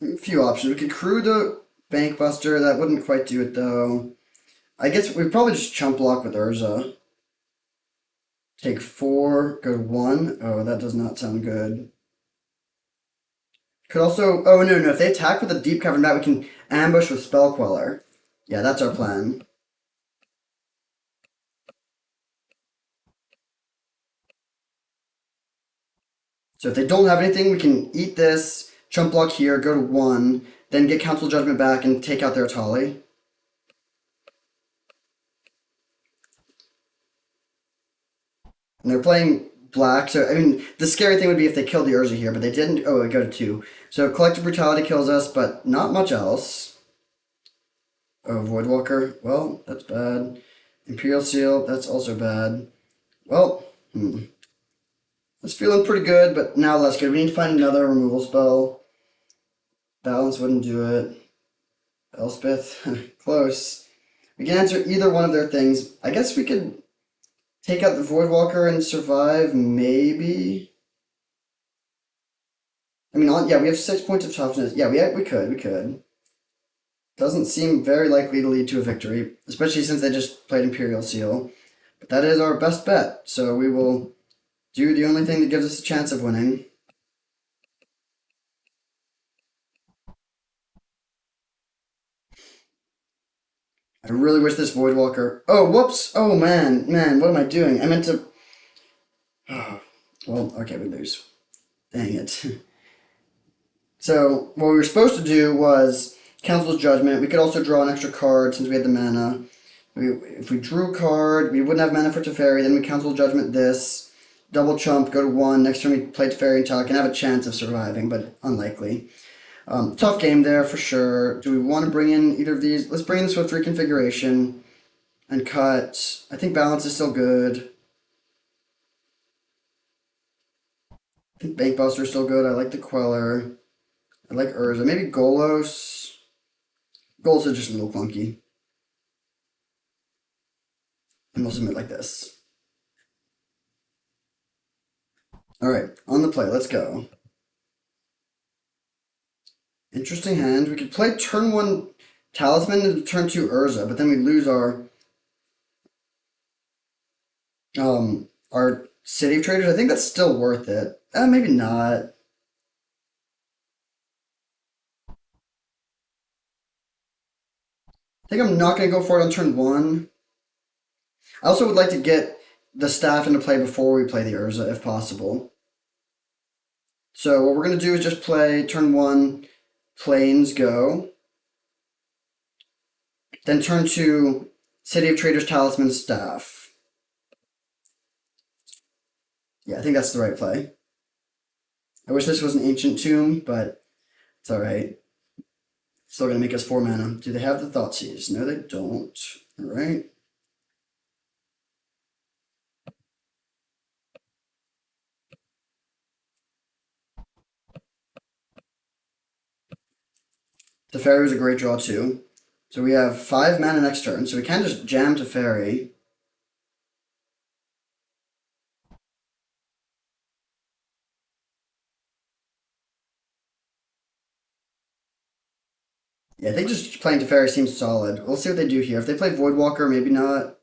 A few options. We could crew the Bank Buster. That wouldn't quite do it though. I guess we'd probably just chump block with Urza. Take 4, go to 1. Oh, that does not sound good. Could also. Oh, no. If they attack with a Deep Cavern Bat, we can ambush with Spell Queller. Yeah, that's our plan. So if they don't have anything, we can eat this, chump block here, go to 1, then get Council Judgment back and take out their Atali. And they're playing black, so I mean, the scary thing would be if they killed the Urza here, but they didn't. Oh, it go to 2. So Collective Brutality kills us, but not much else. Oh, Voidwalker. Well, that's bad. Imperial Seal, that's also bad. Well, It's feeling pretty good, but now less good. We need to find another removal spell. Balance wouldn't do it. Elspeth, close. We can answer either one of their things. I guess we could take out the Voidwalker and survive, maybe. I mean, yeah, we have 6 points of toughness. Yeah, we could. Doesn't seem very likely to lead to a victory, especially since they just played Imperial Seal. But that is our best bet, so we will do the only thing that gives us a chance of winning. I really wish this Voidwalker... Oh, whoops! Oh, man, what am I doing? I meant to... Oh, well, okay, we lose. Dang it. So, what we were supposed to do was Council's Judgment. We could also draw an extra card since we had the mana. If we drew a card, we wouldn't have mana for Teferi, then we Council Judgment this, double chump, go to 1. Next turn we play Teferi and Tuck and have a chance of surviving, but unlikely. Tough game there for sure. Do we want to bring in either of these? Let's bring in the Swift Reconfiguration and cut. I think Balance is still good. I think Bankbuster is still good. I like the Queller. I like Urza. Maybe Golos. Golos is just a little clunky. And we'll submit like this. Alright, on the play. Let's go. Interesting hand. We could play turn 1 Talisman and turn 2 Urza, but then we lose our City of Traders. I think that's still worth it. Maybe not. I think I'm not going to go for it on turn 1. I also would like to get the staff into play before we play the Urza, if possible. So what we're going to do is just play turn 1 Plains Go. Then turn 2 City of Traders Talisman Staff. Yeah, I think that's the right play. I wish this was an Ancient Tomb, but it's alright. Still gonna make us 4 mana. Do they have the Thoughtseize? No, they don't. Alright. Teferi was a great draw too. So we have 5 mana next turn, so we can just jam Teferi. Yeah, I think just playing Teferi seems solid. We'll see what they do here. If they play Voidwalker, maybe not.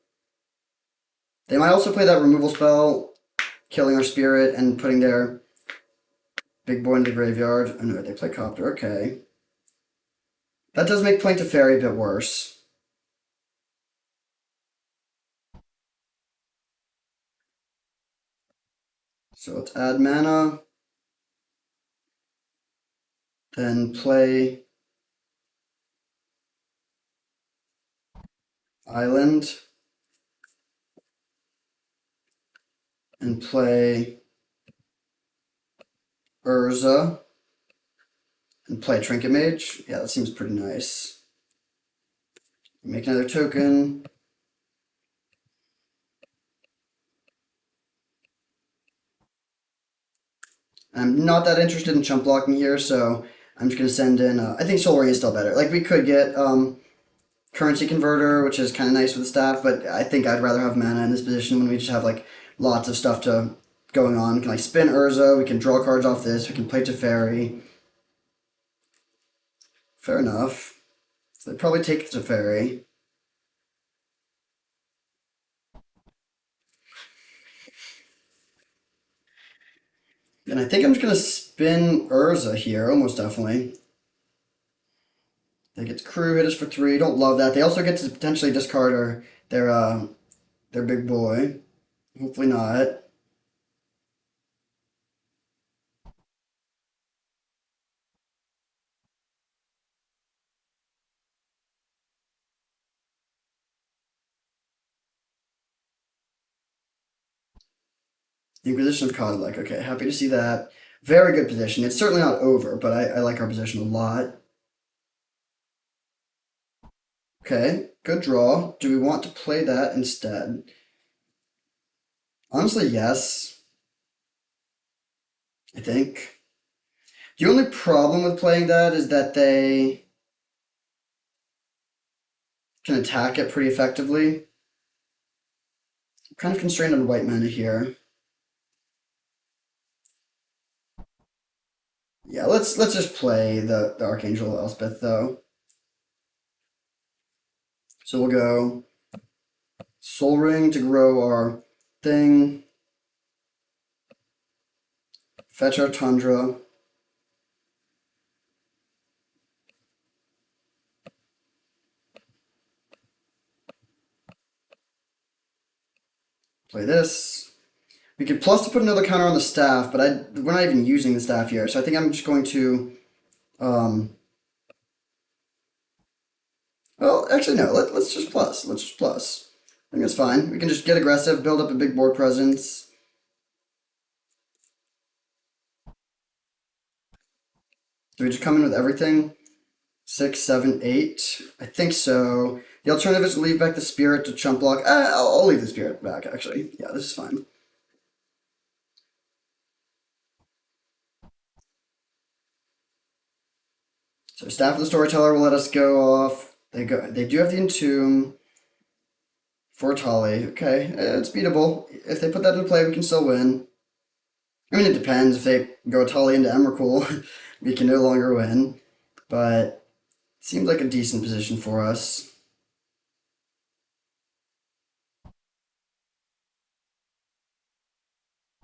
They might also play that removal spell, killing our spirit and putting their big boy into the graveyard. Oh no, they play Copter, okay. That does make playing Teferi a bit worse. So let's add mana. Then play Island. And play Urza. And play Trinket Mage. Yeah, that seems pretty nice. Make another token. I'm not that interested in chump blocking here, so I'm just going to send in... I think Soul Ring is still better. Like, we could get Currency Converter, which is kind of nice with the staff, but I think I'd rather have mana in this position when we just have, like, lots of stuff going on. We can, like, spin Urza, we can draw cards off this, we can play Teferi. Fair enough. So they'd probably take the Teferi. And I think I'm just going to spin Urza here, almost definitely. They get to crew, hit us for 3. Don't love that. They also get to potentially discard their big boy. Hopefully not. Inquisition of Kozilek. Okay, happy to see that. Very good position. It's certainly not over, but I like our position a lot. Okay, good draw. Do we want to play that instead? Honestly, yes. I think. The only problem with playing that is that they can attack it pretty effectively. I'm kind of constrained on white mana here. Yeah, let's just play the Archangel Elspeth though. So we'll go Soul Ring to grow our thing. Fetch our Tundra. Play this. We could plus to put another counter on the staff, but we're not even using the staff here, so I think I'm just going to. Well, actually no. Let's just plus. Let's just plus. I think that's fine. We can just get aggressive, build up a big board presence. Do we just come in with everything? 6, 7, 8. I think so. The alternative is to leave back the spirit to chump block. I'll leave the spirit back, actually. Yeah, this is fine. So Staff of the Storyteller will let us go off. They do have the Entomb for Tali. Okay, it's beatable. If they put that into play, we can still win. I mean, it depends. If they go Tali into Emrakul, we can no longer win. But it seems like a decent position for us.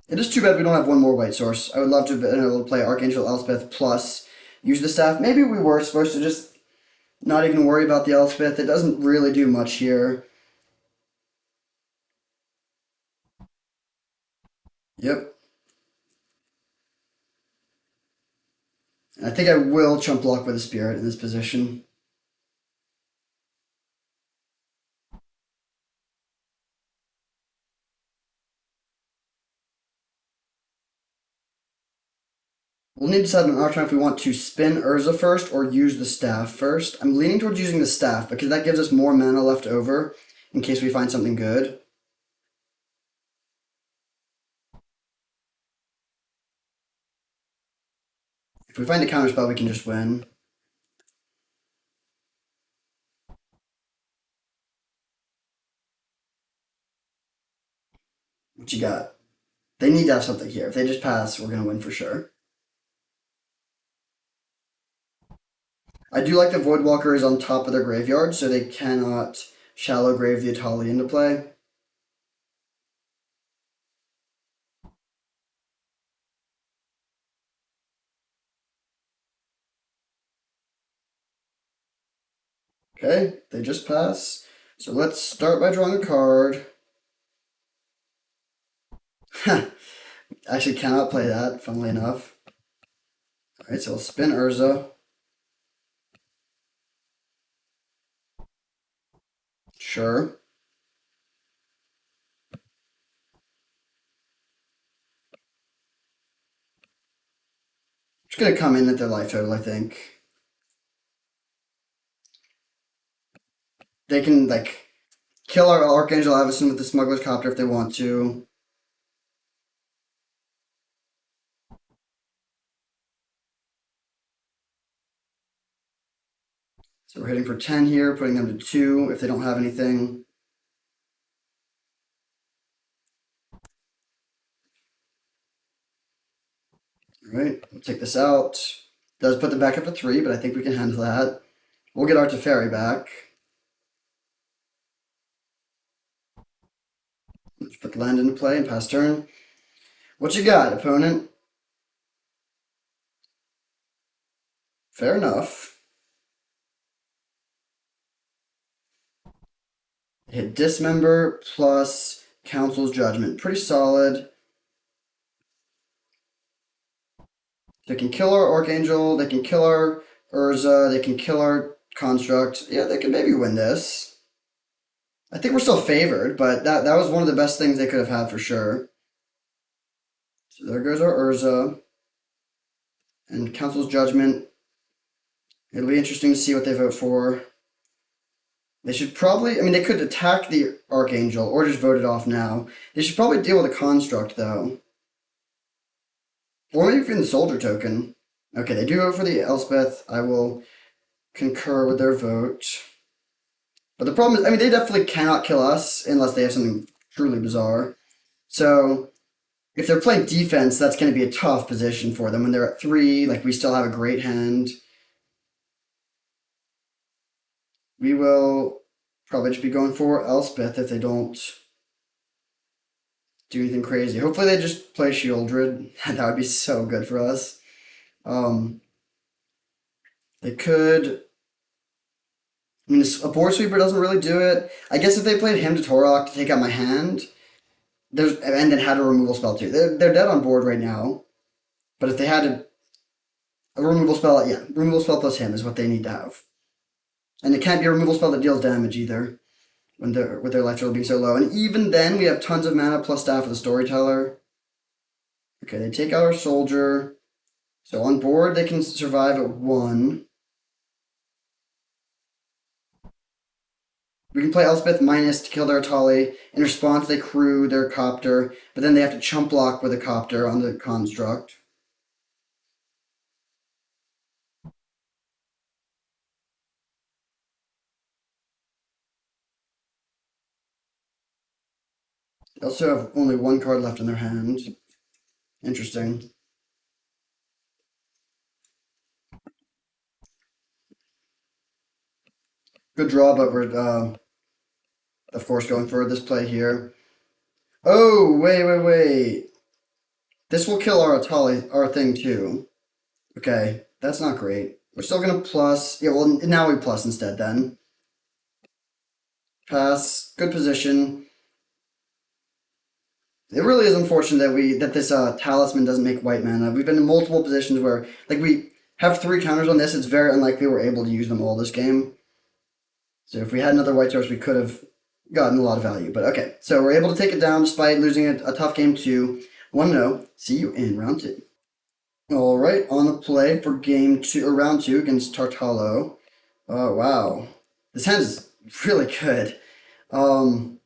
It is too bad we don't have one more white source. I would love to have been able to play Archangel Elspeth plus use the staff. Maybe we were supposed to just not even worry about the Elspeth. It doesn't really do much here. Yep. I think I will chump block with a spirit in this position. We'll need to decide on our turn if we want to spin Urza first or use the staff first. I'm leaning towards using the staff because that gives us more mana left over in case we find something good. If we find a counterspell, we can just win. What you got? They need to have something here. If they just pass, we're going to win for sure. I do like the Voidwalker is on top of their graveyard, so they cannot shallow grave the Atali into play. Okay, they just pass. So let's start by drawing a card. Actually cannot play that, funnily enough. Alright, so we'll spin Urza. Sure. Just gonna come in at their life total, I think. They can, like, kill our Archangel Avacyn with the Smuggler's Copter if they want to. So we're hitting for 10 here, putting them to 2 if they don't have anything. Alright, we'll take this out. Does put them back up to 3, but I think we can handle that. We'll get our Teferi back. Let's put the land into play and pass turn. What you got, opponent? Fair enough. Hit Dismember plus Council's Judgment. Pretty solid. They can kill our Archangel, they can kill our Urza, they can kill our Construct. Yeah, they can maybe win this. I think we're still favored, but that was one of the best things they could have had for sure. So there goes our Urza. And Council's Judgment. It'll be interesting to see what they vote for. They should probably, I mean, they could attack the Archangel or just vote it off now. They should probably deal with a Construct, though. Or maybe even the soldier token. Okay, they do vote for the Elspeth. I will concur with their vote. But the problem is, I mean, they definitely cannot kill us unless they have something truly bizarre. So if they're playing defense, that's going to be a tough position for them. When they're at 3, like, we still have a great hand. We will probably just be going for Elspeth if they don't do anything crazy. Hopefully they just play Shieldred. That would be so good for us. They could. I mean, a board sweeper doesn't really do it. I guess if they played Hymn to Torok to take out my hand, and then had a removal spell too. They're dead on board right now. But if they had a removal spell, yeah, removal spell plus him is what they need to have. And it can't be a removal spell that deals damage either, when they're with their life total being so low. And even then, we have tons of mana plus Staff of the Storyteller. Okay, they take out our soldier. So on board, they can survive at 1. We can play Elspeth minus to kill their Atali. In response, they crew their copter, but then they have to chump block with a copter on the construct. They also have only 1 card left in their hand. Interesting. Good draw, but we're, of course, going for this play here. Oh, wait. This will kill our Atali, our thing too. Okay, that's not great. We're still gonna plus. Yeah, well, now we plus instead then. Pass. Good position. It really is unfortunate that this talisman doesn't make white mana. We've been in multiple positions where, like, we have 3 counters on this. It's very unlikely we're able to use them all this game. So if we had another white source, we could have gotten a lot of value. But okay, so we're able to take it down despite losing a tough game 2. 1-0. See you in round 2. All right, on the play for game 2 or round 2 against Tartalo. Oh wow, this hand is really good. Um,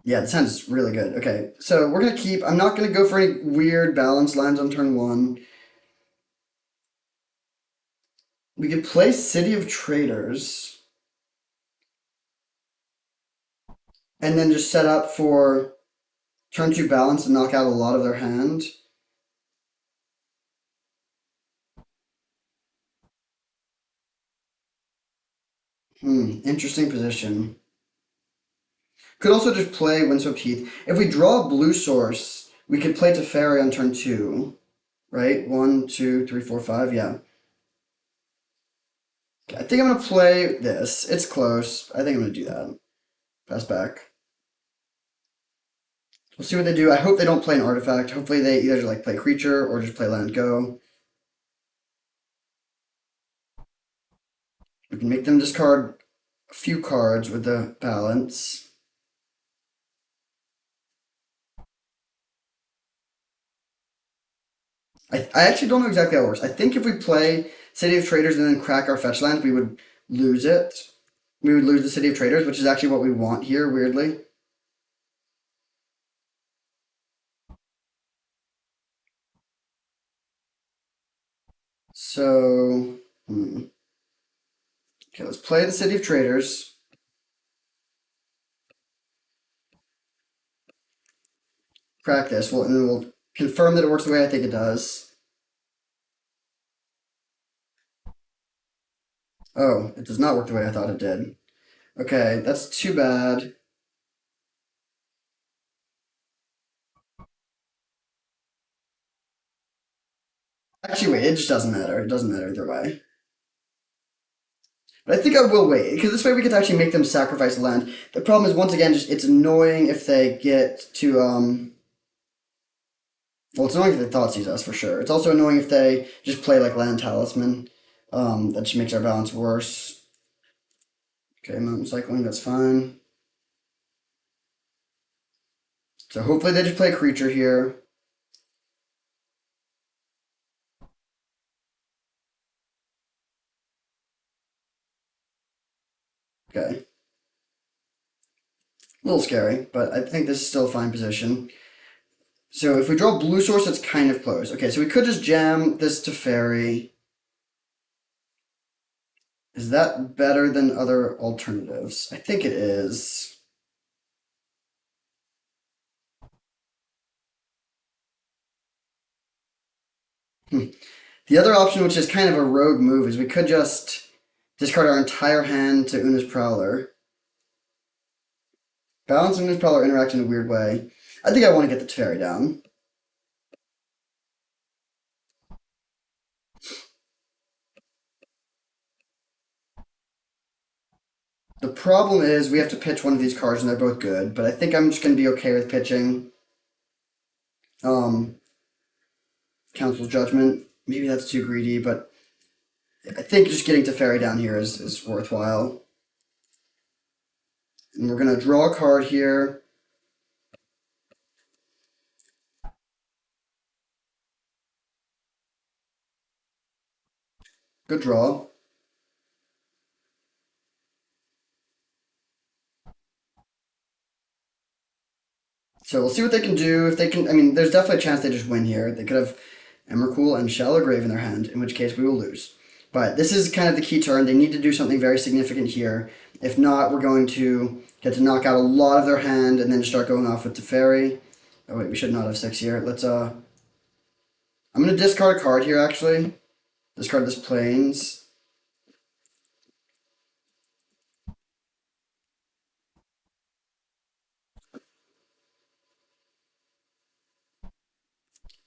yeah, this hand is really good. Okay, so we're gonna keep. I'm not gonna go for any weird balance lines on turn 1. We could play City of Traders, and then just set up for turn 2 balance and knock out a lot of their hand. Interesting position. Could also just play Windswept Heath. If we draw a blue source, we could play Teferi on turn 2, right? 1, 2, 3, 4, 5, yeah. Okay, I think I'm gonna play this. It's close. I think I'm gonna do that. Pass back. We'll see what they do. I hope they don't play an artifact. Hopefully they either like play creature or just play land go. We can make them discard a few cards with the balance. I actually don't know exactly how it works. I think if we play City of Traders and then crack our fetch land, we would lose it. We would lose the City of Traders, which is actually what we want here, weirdly. So, okay, let's play the City of Traders. Crack this. And then we'll confirm that it works the way I think it does. Oh, it does not work the way I thought it did. Okay, that's too bad. Actually, wait, it just doesn't matter. It doesn't matter either way. But I think I will wait, because this way we get to actually make them sacrifice land. The problem is, once again, just it's annoying if they get to, well, it's annoying if they thought sees us, for sure. It's also annoying if they just play, like, Land Talisman. That just makes our balance worse. Okay, Mountain Cycling, that's fine. So hopefully they just play a creature here. Okay. A little scary, but I think this is still a fine position. So if we draw blue source, it's kind of close. Okay, so we could just jam this to fairy. Is that better than other alternatives? I think it is. Hmm. The other option, which is kind of a rogue move, is we could just discard our entire hand to Una's Prowler. Balance and Una's Prowler interact in a weird way. I think I want to get the Teferi down. The problem is we have to pitch one of these cards and they're both good, but I think I'm just going to be okay with pitching um, Council's Judgment. Maybe that's too greedy, but I think just getting Teferi down here is worthwhile. And we're going to draw a card here. Good draw. So we'll see what they can do. If they can, I mean, there's definitely a chance they just win here. They could have Emrakul and Shallow Grave in their hand, in which case we will lose. But this is kind of the key turn. They need to do something very significant here. If not, we're going to get to knock out a lot of their hand and then just start going off with Teferi. Oh wait, we should not have 6 here. Let's I'm gonna discard a card here actually. Discard this Plains.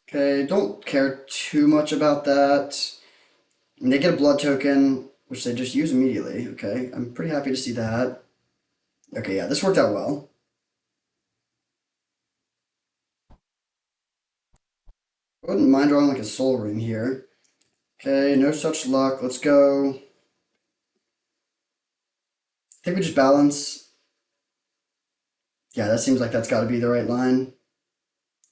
Okay, don't care too much about that. And they get a blood token, which they just use immediately. Okay, I'm pretty happy to see that. Okay, yeah, this worked out well. I wouldn't mind drawing like a Soul Ring here. Okay, no such luck. Let's go. I think we just balance. Yeah, that seems like that's got to be the right line.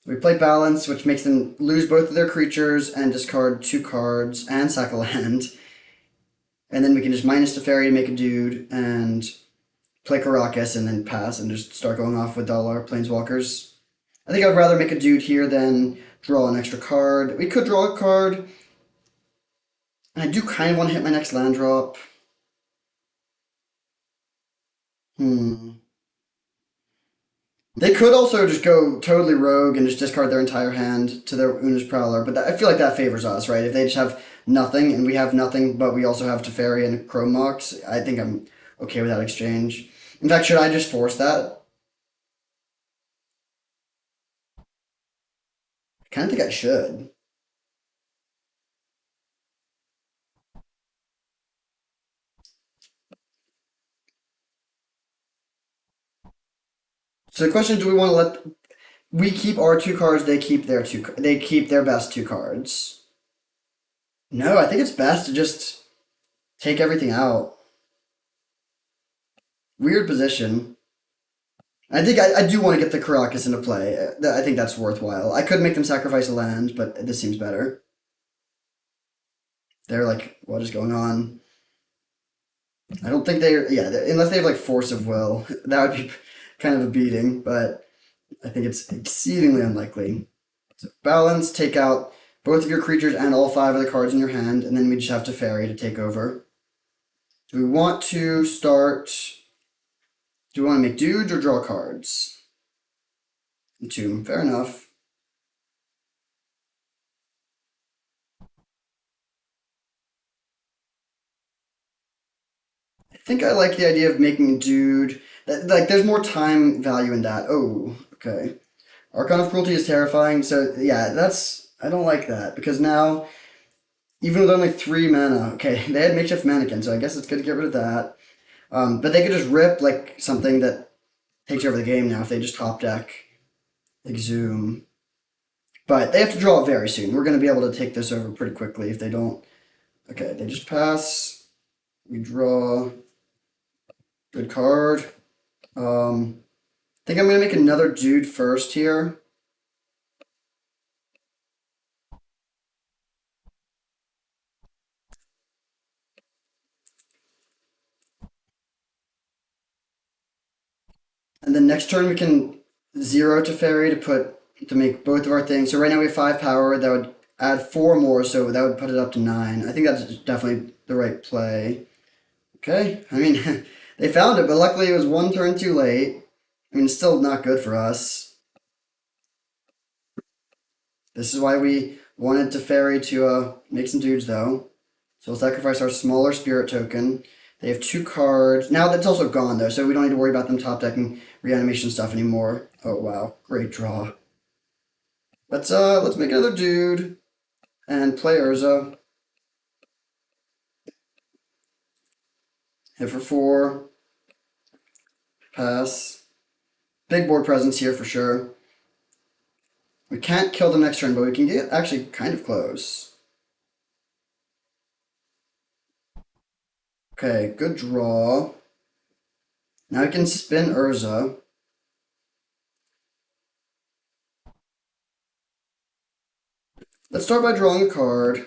We play balance, which makes them lose both of their creatures and discard 2 cards and sack a land. And then we can just minus the fairy to make a dude and play Karakas and then pass and just start going off with all our planeswalkers. I think I'd rather make a dude here than draw an extra card. We could draw a card. And I do kind of want to hit my next land drop. Hmm. They could also just go totally rogue and just discard their entire hand to their Una's Prowler, but I feel like that favors us, right? If they just have nothing and we have nothing, but we also have Teferi and Chrome Mox, I think I'm okay with that exchange. In fact, should I just force that? I kind of think I should. So the question: do we want to let we keep our 2 cards? They keep their They keep their best 2 cards. No, I think it's best to just take everything out. Weird position. I think I do want to get the Karakas into play. I think that's worthwhile. I could make them sacrifice a land, but this seems better. They're like, what is going on? I don't think unless they have like Force of Will, that would be kind of a beating, but I think it's exceedingly unlikely. So balance, take out both of your creatures and all 5 of the cards in your hand, and then we just have Teferi to take over. Do we want to start? Do we want to make dudes or draw cards? Entomb, fair enough. I think I like the idea of making a dude. Like, there's more time value in that. Oh, okay. Archon of Cruelty is terrifying. So yeah, that's I don't like that because now even with only 3 mana, okay, they had Makeshift Mannequin, so I guess it's good to get rid of that. But they could just rip like something that takes over the game now if they just top deck Exhume. But they have to draw it very soon. We're going to be able to take this over pretty quickly if they don't. Okay, they just pass. We draw. Good card. I think I'm going to make another dude first here. And then next turn we can 0 Teferi to put to make both of our things. So right now we have 5 power. That would add 4 more, so that would put it up to 9. I think that's definitely the right play. Okay, I mean, they found it, but luckily it was 1 turn too late. I mean, it's still not good for us. This is why we wanted Teferi to make some dudes, though. So we'll sacrifice our smaller spirit token. They have 2 cards. Now that's also gone, though, so we don't need to worry about them top decking reanimation stuff anymore. Oh, wow. Great draw. Let's make another dude and play Urza. Hit for 4. Pass. Big board presence here for sure. We can't kill them next turn, but we can get actually kind of close. Okay, good draw. Now we can spin Urza. Let's start by drawing a card.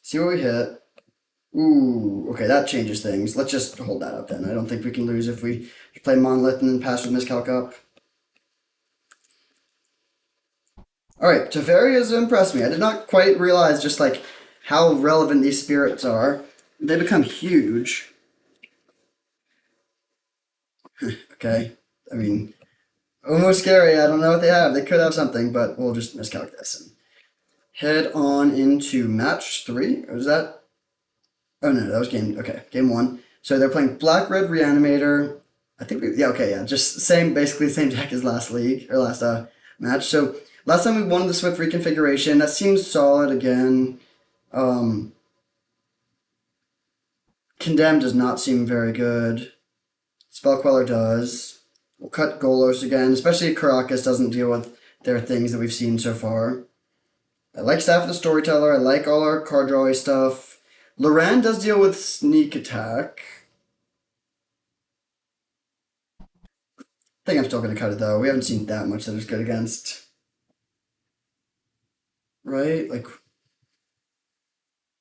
See what we hit. Ooh, okay, that changes things. Let's just hold that up then. I don't think we can lose if we play Monolith and then pass with Miscalc up. Alright, Teferi has impressed me. I did not quite realize just like how relevant these spirits are. They become huge. Okay, I mean, almost scary. I don't know what they have. They could have something, but we'll just miscalc this and head on into match 3. Or was that? Oh no, that was game 1. So they're playing Black Red Reanimator. I think yeah, just basically the same deck as last league or last match. So last time we won the Swift reconfiguration. That seems solid again. Condemn does not seem very good. Spell Queller does. We'll cut Golos again, especially if Karakas doesn't deal with their things that we've seen so far. I like Staff of the Storyteller. I like all our card drawy stuff. Loran does deal with Sneak Attack. I think I'm still going to cut it, though. We haven't seen that much that it's good against. Right? Like,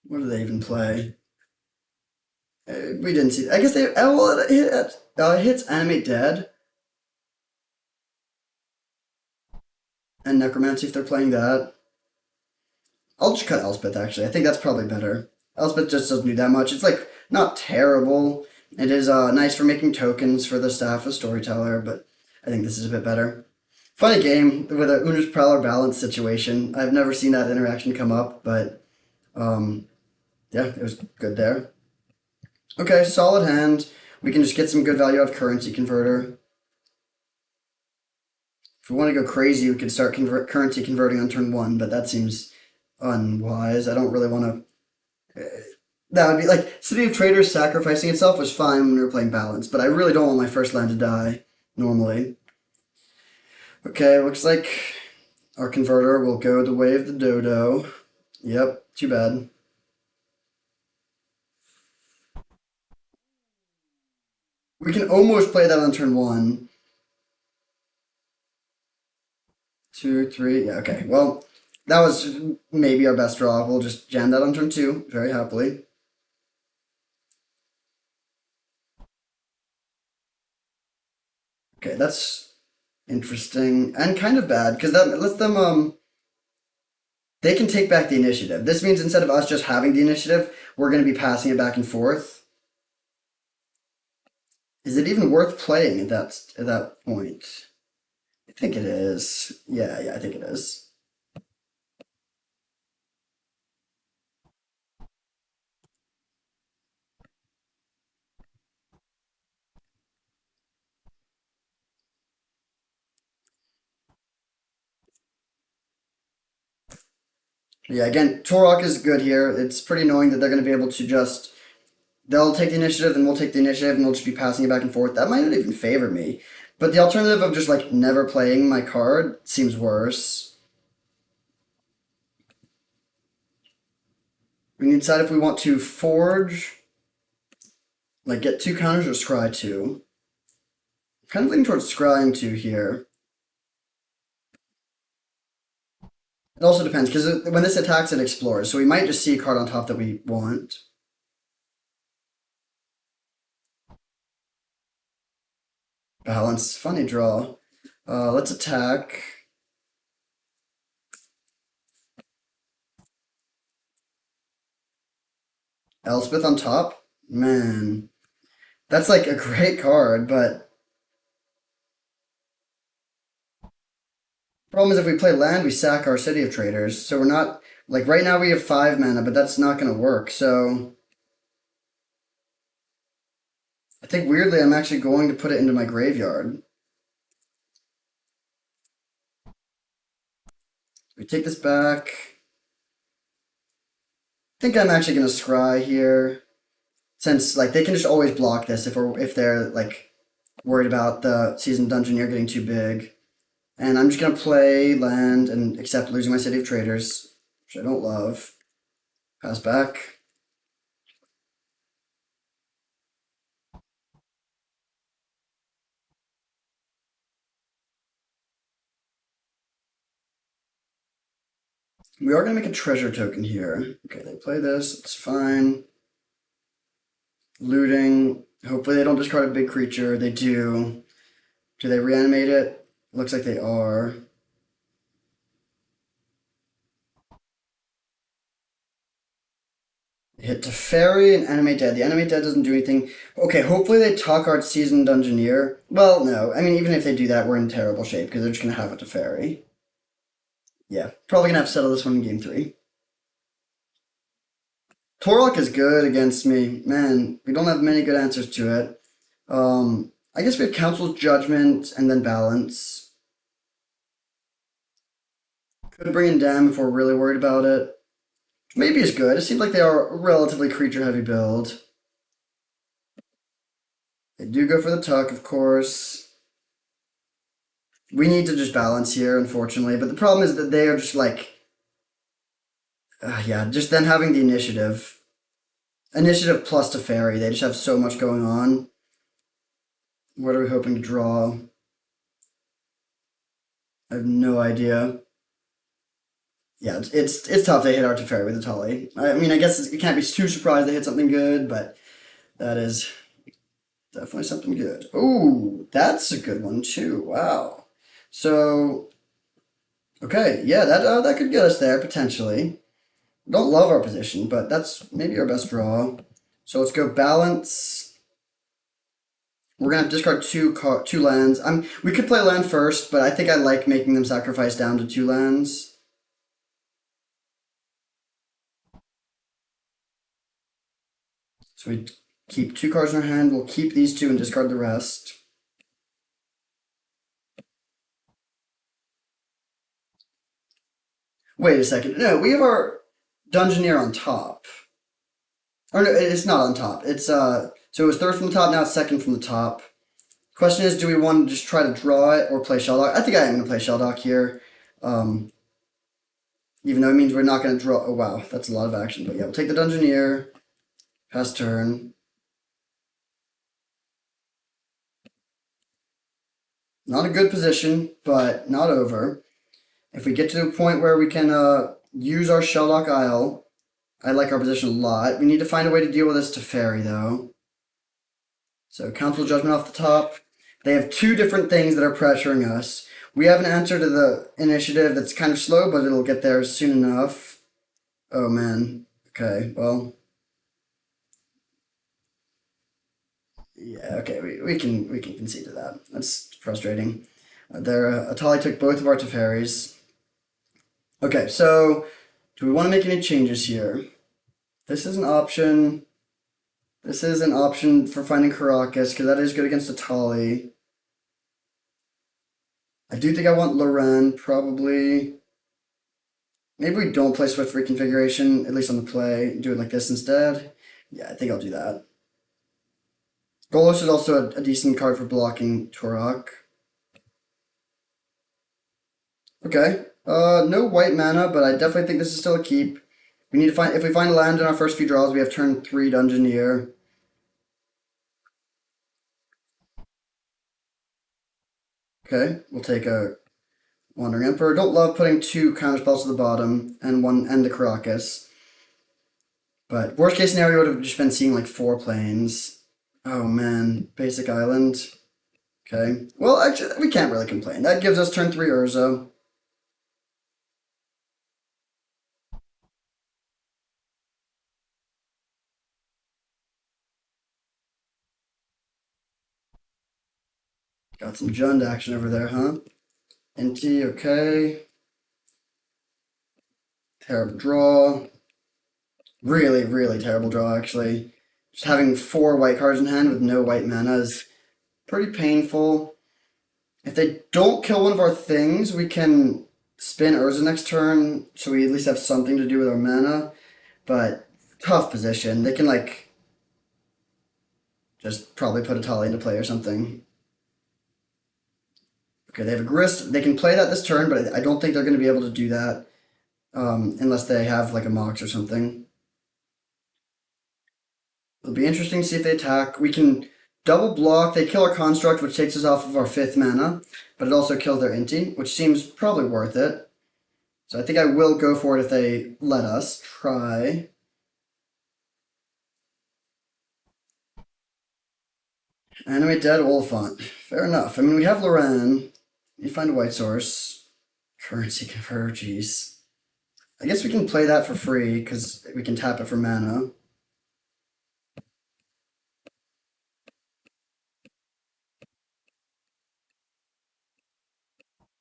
what do they even play? We didn't see. I guess they. Oh, well, it hits Animate Dead and Necromancy if they're playing that. I'll just cut Elspeth, actually. I think that's probably better. Elspeth just doesn't do that much. It's, like, not terrible. It is nice for making tokens for the Staff of Storyteller, but I think this is a bit better. Funny game with a Una's Prowler balance situation. I've never seen that interaction come up, but yeah, it was good there. Okay, solid hand. We can just get some good value out of Currency Converter. If we want to go crazy, we could start currency converting on turn 1, but that seems unwise. I don't really want to. That would be like City of Traders sacrificing itself was fine when we were playing balance, but I really don't want my first land to die normally. Okay, looks like our converter will go the way of the dodo. Yep, too bad. We can almost play that on turn 1. 2, 3. Yeah, okay. Well, that was maybe our best draw. We'll just jam that on turn 2 very happily. Okay, that's interesting and kind of bad because that lets them they can take back the initiative. This means instead of us just having the initiative, we're going to be passing it back and forth. Is it even worth playing at that point? I think it is. Yeah, I think it is. Yeah, again, Torok is good here. It's pretty annoying that they're going to be able to just they'll take the initiative and we'll take the initiative and we'll just be passing it back and forth. That might not even favor me. But the alternative of just like never playing my card seems worse. We need to decide if we want to forge, like get 2 counters or scry 2. I'm kind of leaning towards scrying 2 here. It also depends, because when this attacks, it explores, so we might just see a card on top that we want. Balance, funny draw. Let's attack. Elspeth on top? Man. That's like a great card, but problem is if we play land, we sack our City of Traders. So we're not like right now we have 5 mana, but that's not gonna work. So I think weirdly I'm actually going to put it into my graveyard. We take this back. I think I'm actually gonna scry here. Since like they can just always block this if they're like worried about the Seasoned Dungeoneer getting too big. And I'm just gonna play land and accept losing my City of Traders, which I don't love. Pass back. We are gonna make a treasure token here. Okay, they play this, it's fine. Looting. Hopefully they don't discard a big creature. They do. Do they reanimate it? Looks like they are. Hit Teferi and Animate Dead. The Animate Dead doesn't do anything. Okay, hopefully they talk our Seasoned Dungeoneer. Well, no. I mean, even if they do that, we're in terrible shape because they're just going to have a Teferi. Yeah, probably going to have to settle this one in game 3. Torok is good against me. Man, we don't have many good answers to it. I guess we have Council's Judgment and then Balance. Could bring in Dam if we're really worried about it. Maybe is good. It seems like they are a relatively creature-heavy build. They do go for the tuck, of course. We need to just balance here, unfortunately. But the problem is that they are just like... yeah, just them having the initiative. Initiative plus Teferi. They just have so much going on. What are we hoping to draw? I have no idea. Yeah, it's tough to hit our Teferi with a Tully. I mean, I guess it can't be too surprised they hit something good, but that is definitely something good. Ooh, that's a good one too. Wow. So, okay, yeah, that could get us there potentially. Don't love our position, but that's maybe our best draw. So let's go balance. We're gonna have to discard two lands. We could play land first, but I think I like making them sacrifice down to 2 lands. So we keep 2 cards in our hand. We'll keep these 2 and discard the rest. Wait a second. No, we have our Dungeoneer on top. Or no, it's not on top. It's so it was 3rd from the top, now it's 2nd from the top. Question is, do we want to just try to draw it or play Shelldock? I think I am going to play Shelldock here. Even though it means we're not going to draw. Oh, wow. That's a lot of action. But yeah, we'll take the Dungeoneer. Pass turn. Not a good position, but not over. If we get to the point where we can use our Shelldock Isle, I like our position a lot. We need to find a way to deal with this Teferi, though. So Council Judgment off the top. They have 2 different things that are pressuring us. We have an answer to the initiative that's kind of slow, but it'll get there soon enough. Oh, man. Okay, well... Yeah, okay, we can concede to that. That's frustrating. Atali took both of our Teferis. Okay, so do we want to make any changes here? This is an option. This is an option for finding Karakas, because that is good against Atali. I do think I want Loren, probably. Maybe we don't play Swift Reconfiguration, at least on the play. Do it like this instead. Yeah, I think I'll do that. Golos is also a decent card for blocking Torok. Okay. No white mana, but I definitely think this is still a keep. We need to find, if we find land in our first few draws, we have turn 3 Dungeoneer. Okay, we'll take a Wandering Emperor. Don't love putting 2 counterspells to the bottom and the Karakas. But worst case scenario would have just been seeing like 4 planes. Oh man, basic island. Okay. Well, actually, we can't really complain. That gives us turn 3 Urza. Got some Jund action over there, huh? Inti, okay. Terrible draw. Really, really terrible draw, actually. Just having 4 white cards in hand with no white mana is pretty painful. If they don't kill one of our things, we can spin Urza next turn, so we at least have something to do with our mana. But tough position. They can, like, just probably put a Tali into play or something. Okay, they have a Grist. They can play that this turn, but I don't think they're going to be able to do that unless they have, like, a Mox or something. It'll be interesting to see if they attack. We can double block. They kill our Construct, which takes us off of our 5th mana, but it also kills their Inti, which seems probably worth it. So I think I will go for it if they let us try. Animate Dead Oliphant. Fair enough. I mean, we have Loran. You find a white source. Currency Converter, jeez. I guess we can play that for free, because we can tap it for mana.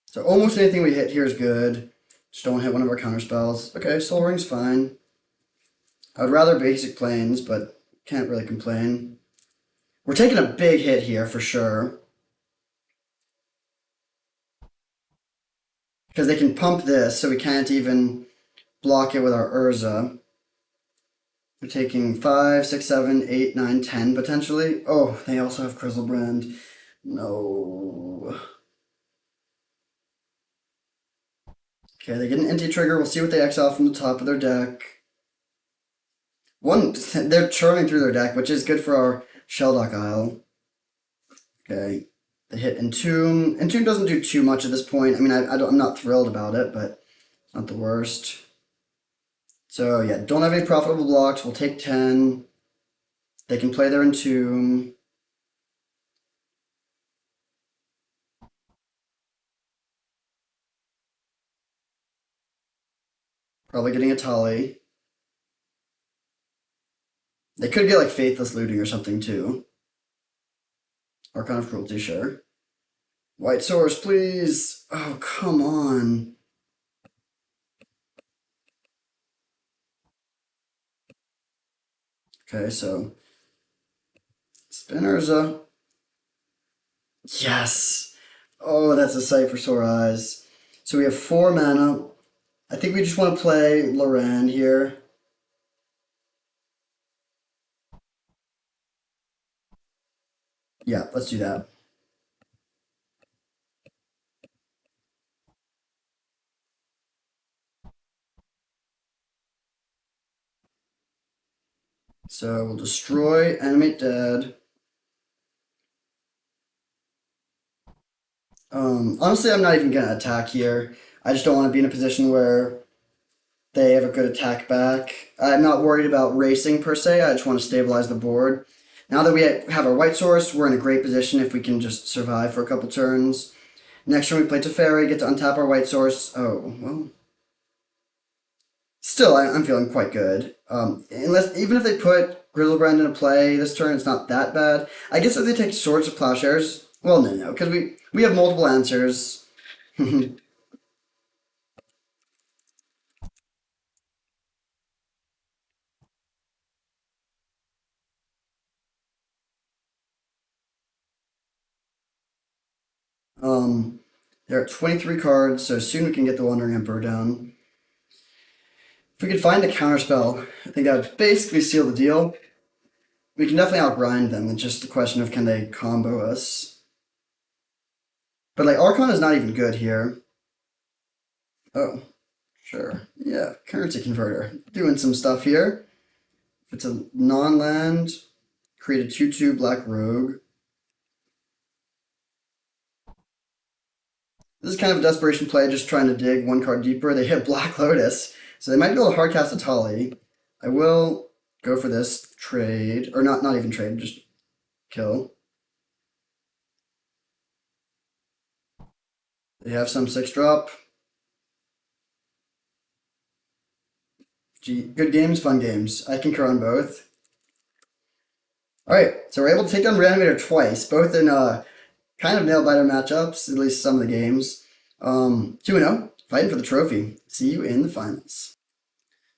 So almost anything we hit here is good. Just don't hit one of our counter spells. Okay, Soul Ring's fine. I would rather basic planes, but can't really complain. We're taking a big hit here for sure. Because they can pump this, so we can't even block it with our Urza. We're taking 5, 6, 7, 8, 9, 10 potentially. Oh, they also have Griselbrand. No. Okay, they get an Inti trigger. We'll see what they exile from the top of their deck. They're churning through their deck, which is good for our Shelldock Isle. Okay, they hit Entomb. Entomb doesn't do too much at this point. I mean, I'm not thrilled about it, but it's not the worst. So yeah, don't have any profitable blocks. We'll take 10. They can play their Entomb. Probably getting a Tali. They could get like Faithless Looting or something too. Archon of Cruelty, sure. White Source, please. Oh, come on. Okay, so Spinnerza. Yes. Oh, that's a sight for sore eyes. So we have 4 mana. I think we just want to play Loran here. Yeah, let's do that. So we'll destroy, animate dead. Honestly, I'm not even gonna attack here. I just don't want to be in a position where they have a good attack back. I'm not worried about racing per se. I just want to stabilize the board. Now that we have our white source, we're in a great position if we can just survive for a couple turns. Next turn we play Teferi, get to untap our white source. Oh, well. Still, I'm feeling quite good. Even if they put Griselbrand into play this turn, it's not that bad. I guess if they take Swords of Plowshares, well, no, because we have multiple answers. um, there are 23 cards, so soon we can get the Wandering Emperor down. If we could find a counterspell, I think that would basically seal the deal. We can definitely outgrind them. It's just a question of can they combo us. But like Archon is not even good here. Oh, sure. Yeah, currency converter. Doing some stuff here. If it's a non-land, create a 2/2 black rogue. This is kind of a desperation play, just trying to dig 1 card deeper. They hit Black Lotus, so they might be able to hardcast a Tali. I will go for this trade, or not even trade, just kill. They have some 6-drop. Good games, fun games. I concur on both. Alright, so we're able to take down Reanimator twice, both in kind of nail biter matchups, at least some of the games. 2-0, fighting for the trophy. See you in the finals.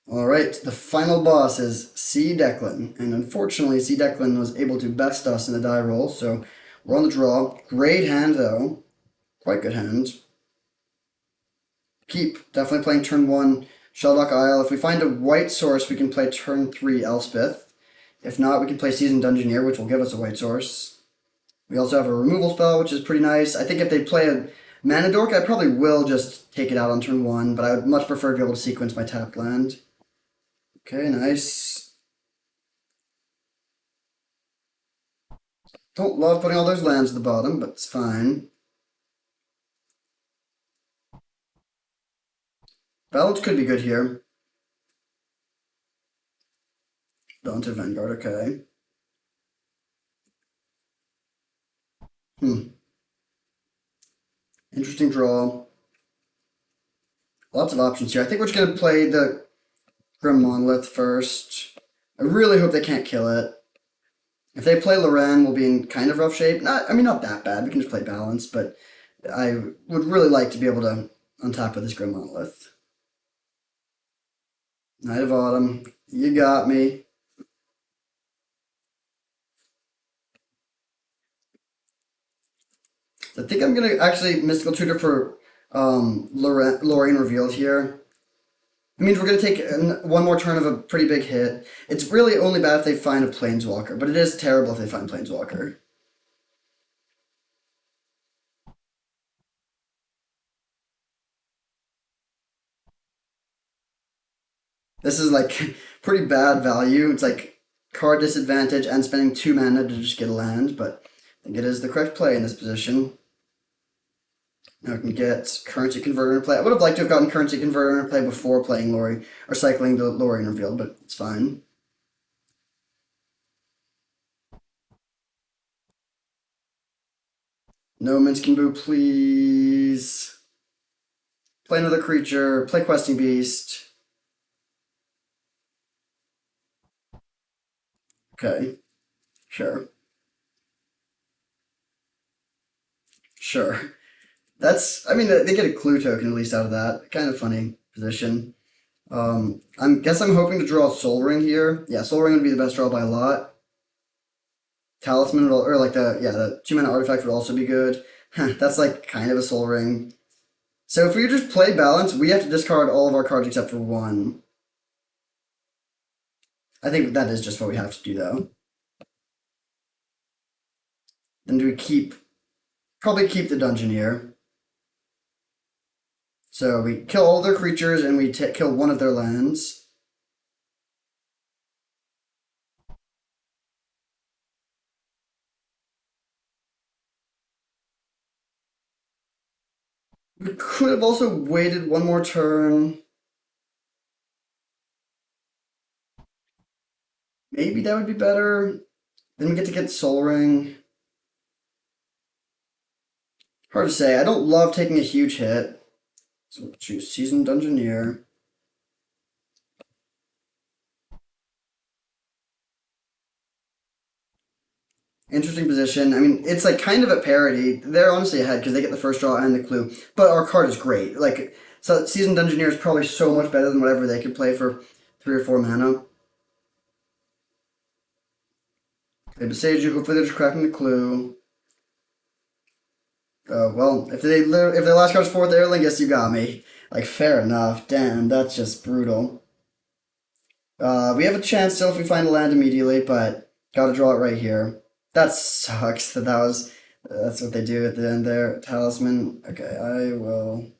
All right, the final boss is C. Declan, and unfortunately, C. Declan was able to best us in the die roll, so we're on the draw. Great hand, though. Quite good hand. Keep. Definitely playing turn 1 Shelldock Isle. If we find a white source, we can play turn 3 Elspeth. If not, we can play Seasoned Dungeoneer, which will give us a white source. We also have a removal spell, which is pretty nice. I think if they play a Mana Dork, I probably will just take it out on turn 1, but I would much prefer to be able to sequence my tapped land. Okay, nice. Don't love putting all those lands at the bottom, but it's fine. Balance could be good here. Daunted Vanguard, okay. Interesting draw. Lots of options here. I think we're just going to play the Grim Monolith first. I really hope they can't kill it. If they play Loran, we'll be in kind of rough shape. Not that bad. We can just play balance, but I would really like to be able to untap with this Grim Monolith. Knight of Autumn, you got me. I think I'm gonna actually Mystical Tutor for Lorraine Revealed here. It means we're gonna take one more turn of a pretty big hit. It's really only bad if they find a Planeswalker, but it is terrible if they find Planeswalker. This is like pretty bad value. It's like card disadvantage and spending 2 mana to just get a land, but I think it is the correct play in this position. Now we can get Currency Converter in play. I would have liked to have gotten Currency Converter in play before playing Lori, or cycling the Lorien Revealed, but it's fine. No Minskin Boo, please. Play another creature, play Questing Beast. Okay, sure. Sure. They get a clue token at least out of that. Kind of funny position. I'm hoping to draw Soul Ring here. Yeah, Soul Ring would be the best draw by a lot. Talisman or like the 2 mana artifact would also be good. That's like kind of a Soul Ring. So if we just play balance, we have to discard all of our cards except for 1. I think that is just what we have to do though. Then do we probably keep the Dungeoneer. So we kill all their creatures and we kill one of their lands. We could have also waited one more turn. Maybe that would be better. Then we get to get Soul Ring. Hard to say. I don't love taking a huge hit. So we'll choose Seasoned Dungeoneer. Interesting position. It's like kind of at parity. They're honestly ahead because they get the first draw and the clue. But our card is great. So Seasoned Dungeoneer is probably so much better than whatever they could play for 3 or 4 mana. They besage you. Hopefully they're just cracking the clue. Well, if their last card's 4th Aerlingus, you got me. Like, fair enough. Damn, that's just brutal. We have a chance still if we find a land immediately, but gotta draw it right here. That sucks. That's what they do at the end there. Talisman. Okay,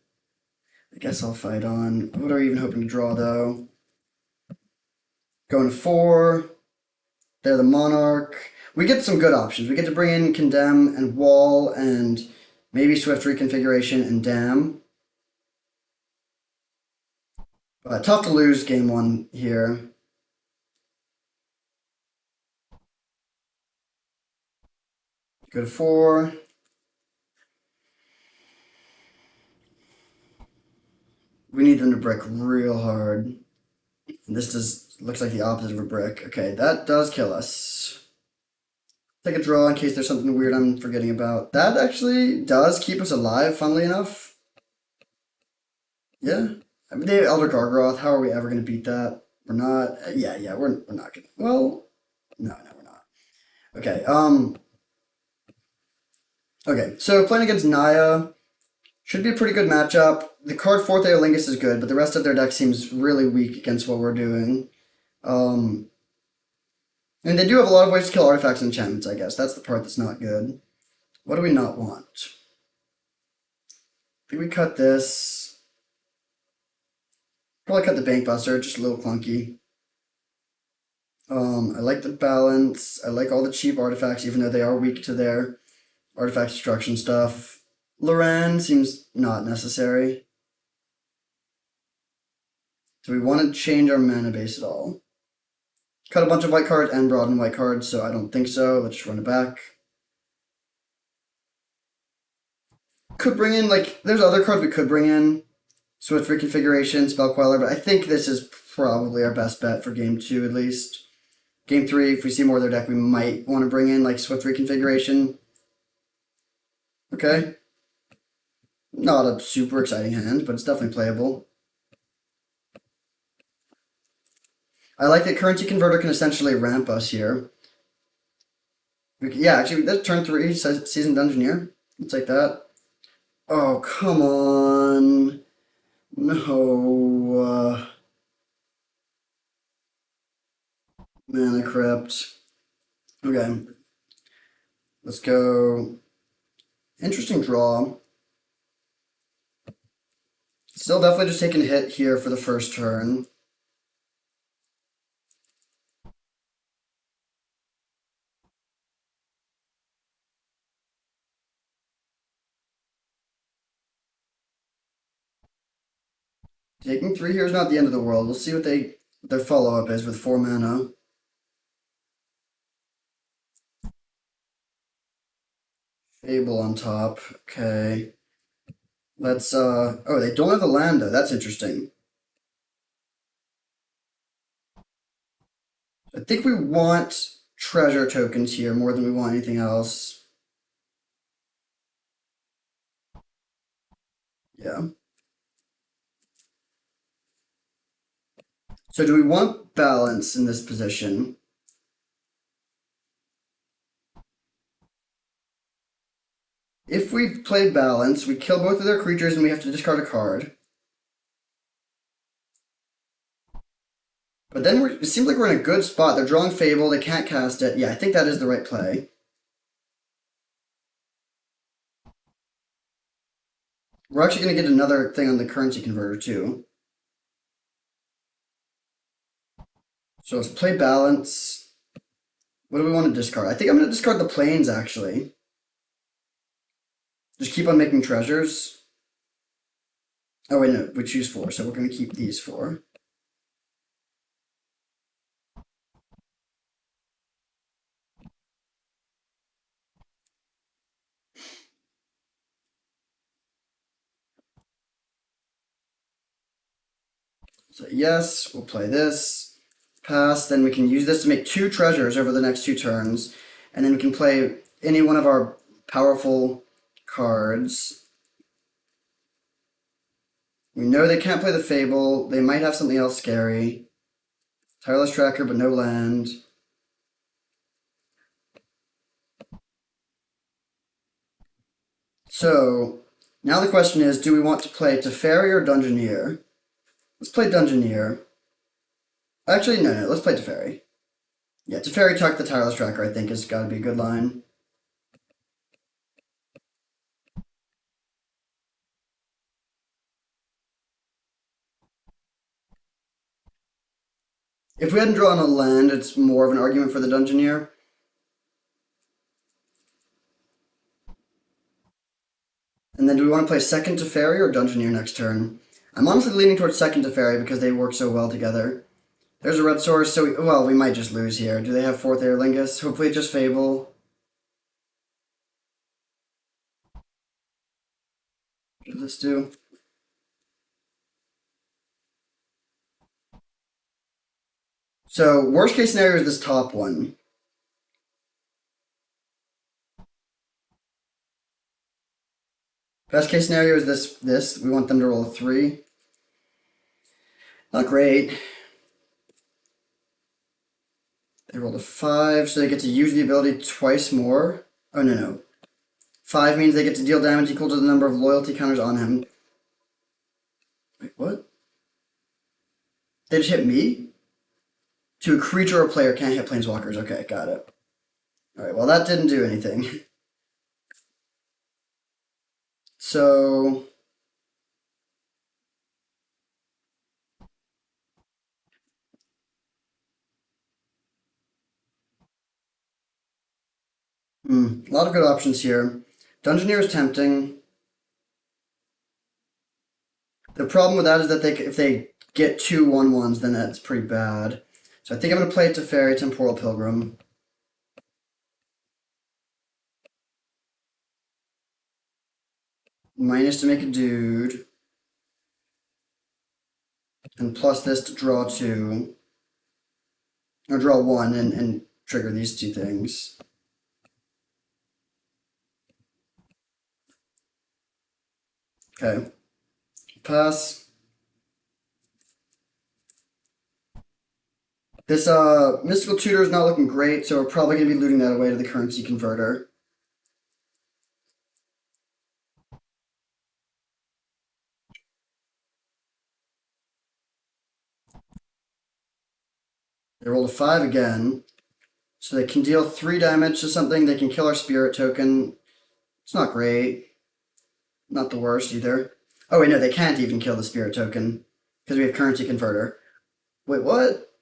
I guess I'll fight on. What are we even hoping to draw though? Going to 4. They're the Monarch. We get some good options. We get to bring in Condemn and Wall and maybe Swift Reconfiguration and Dam. Tough to lose game 1 here. Go to 4. We need them to brick real hard. And this looks like the opposite of a brick. Okay, that does kill us. Take a draw in case there's something weird I'm forgetting about. That actually does keep us alive, funnily enough. Yeah. I mean, they have Elder Gargoth. How are we ever going to beat that? We're not. Yeah, we're not going to. Well, no, we're not. Okay, okay, so playing against Naya should be a pretty good matchup. The card Fourth Aeolingus is good, but the rest of their deck seems really weak against what we're doing. And they do have a lot of ways to kill artifacts and enchantments, I guess. That's the part that's not good. What do we not want? I think we cut this. Probably cut the Bank Buster, just a little clunky. I like the balance. I like all the cheap artifacts, even though they are weak to their artifact destruction stuff. Loran seems not necessary. Do we want to change our mana base at all? Cut a bunch of white cards and broaden white cards, so I don't think so. Let's just run it back. Could bring in, like, there's other cards we could bring in. Swift Reconfiguration, Spell Queller, but I think this is probably our best bet for game 2 at least. Game 3, if we see more of their deck, we might want to bring in, like, Swift Reconfiguration. Okay. Not a super exciting hand, but it's definitely playable. I like that Currency Converter can essentially ramp us here. Yeah, actually, that's turn 3, Seasoned Dungeoneer. Let's take that. Oh, come on. No. Mana Crypt. Okay. Let's go. Interesting draw. Still definitely just taking a hit here for the first turn. Taking 3 here is not the end of the world. We'll see what their follow-up is with 4 mana. Fable on top. Okay. Let's oh, they don't have the land though. That's interesting. I think we want treasure tokens here more than we want anything else. Yeah. So do we want balance in this position? If we play balance, we kill both of their creatures and we have to discard a card. But then it seems like we're in a good spot. They're drawing Fable, they can't cast it. Yeah, I think that is the right play. We're actually going to get another thing on the currency converter too. So let's play balance. What do we want to discard? I think I'm going to discard the planes actually. Just keep on making treasures. Oh wait, no, we choose 4, so we're going to keep these 4. So yes, we'll play this. Pass, then we can use this to make 2 treasures over the next 2 turns. And then we can play any one of our powerful cards. We know they can't play the Fable. They might have something else scary. Tireless Tracker, but no land. So, now the question is, do we want to play Teferi or Dungeoneer? Let's play Dungeoneer. Actually, no, let's play Teferi. Yeah, Teferi Tuck the Tireless Tracker, I think, has got to be a good line. If we hadn't drawn a land, it's more of an argument for the Dungeoneer. And then do we want to play second Teferi or Dungeoneer next turn? I'm honestly leaning towards second Teferi because they work so well together. There's a red source, so well, we might just lose here. Do they have fourth Aerlingus? Hopefully just Fable. What does this do? So, worst case scenario is this top one. Best case scenario is this. We want them to roll a 3. Not great. They rolled a 5, so they get to use the ability twice more. Oh, no. 5 means they get to deal damage equal to the number of loyalty counters on him. Wait, what? They just hit me? To a creature or player can't hit planeswalkers. Okay, got it. Alright, well that didn't do anything. So... a lot of good options here. Dungeoneer is tempting. The problem with that is that if they get 2 1/1s, then that's pretty bad. So I think I'm going to play Teferi, Temporal Pilgrim. Minus to make a dude. And plus this to draw 2. Or draw 1 and trigger these 2 things. Okay. Pass. This Mystical Tutor is not looking great, so we're probably going to be looting that away to the currency converter. They rolled a 5 again. So they can deal 3 damage to something. They can kill our spirit token. It's not great. Not the worst either. Oh wait, no, they can't even kill the spirit token. Because we have currency converter. Wait, what?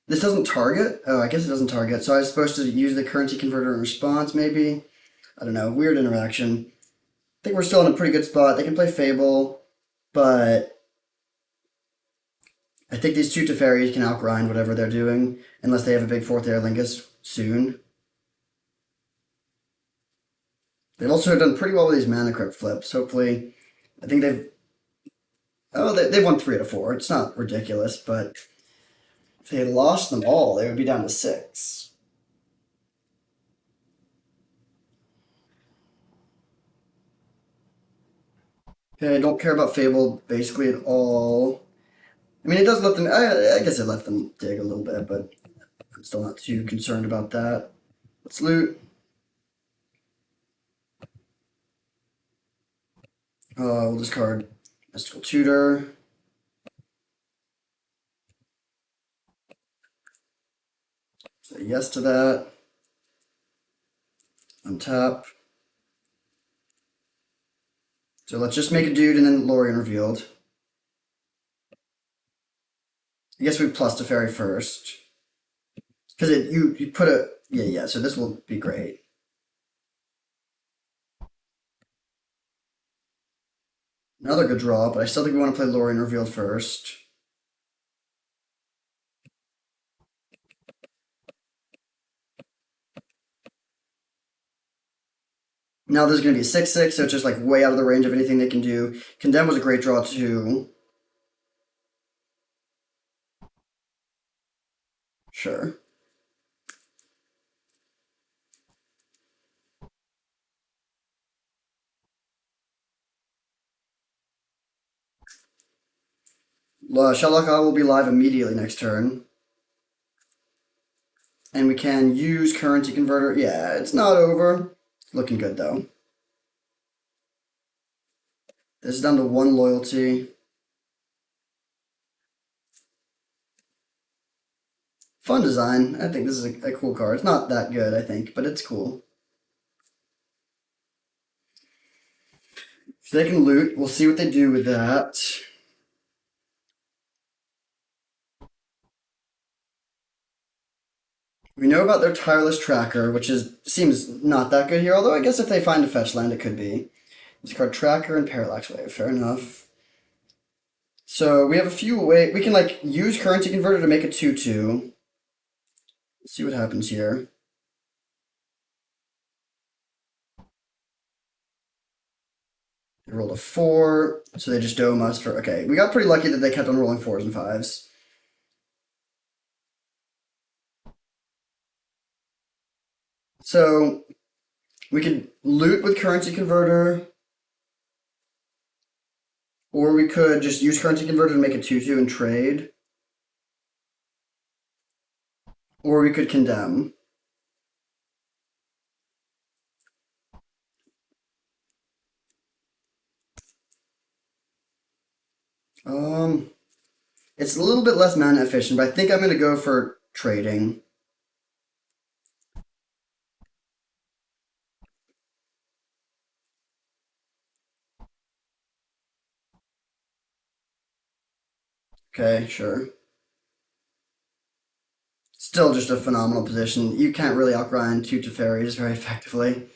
This doesn't target? Oh, I guess it doesn't target. So I was supposed to use the currency converter in response, maybe? I don't know. Weird interaction. I think we're still in a pretty good spot. They can play Fable, but I think these 2 Teferis can outgrind whatever they're doing, unless they have a big 4th Aer Lingus soon. They've also done pretty well with these Mana Crypt flips. Hopefully, I think they've won 3 out of 4. It's not ridiculous, but if they had lost them all, they would be down to 6. Okay, I don't care about Fable basically at all. I mean, it does let them. I guess it let them dig a little bit, but I'm still not too concerned about that. Let's loot. We'll discard Mystical Tutor. Say yes to that. Untap. So let's just make a dude and then Lorien revealed. I guess we plus Teferi first. Because you put a... Yeah, so this will be great. Another good draw, but I still think we want to play Lorien revealed first. Now there's going to be a 6/6, so it's just like way out of the range of anything they can do. Condemn was a great draw too. Sure. Shalaka will be live immediately next turn. And we can use currency converter. Yeah, it's not over. Looking good though. This is down to 1 loyalty. Fun design. I think this is a cool card. It's not that good, I think, but it's cool. So they can loot. We'll see what they do with that. We know about their Tireless Tracker, which seems not that good here, although I guess if they find a fetch land, it could be. Discard Tracker and Parallax Wave. Fair enough. So we have a few ways. We can like use Currency Converter to make a 2/2. Let's see what happens here. They rolled a 4, so they just dome us for... Okay, we got pretty lucky that they kept on rolling 4s and 5s. So We could loot with currency converter, or we could just use currency converter to make a 2/2 and trade, or we could condemn. Um, it's a little bit less mana efficient, but I think I'm gonna go for trading. Okay, sure. Still just a phenomenal position. You can't really outgrind two Teferis very effectively.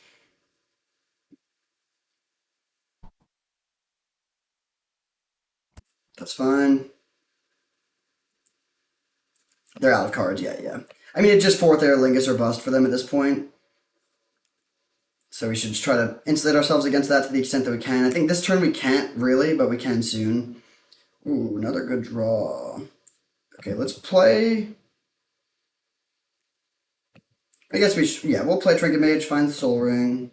That's fine. They're out of cards, yeah. I mean, it's just fourth air Lingus or bust for them at this point. So we should just try to insulate ourselves against that to the extent that we can. I think this turn we can't really, but we can soon. Ooh, another good draw. Okay, let's play. I guess yeah, we'll play Trinket Mage, find the Soul Ring.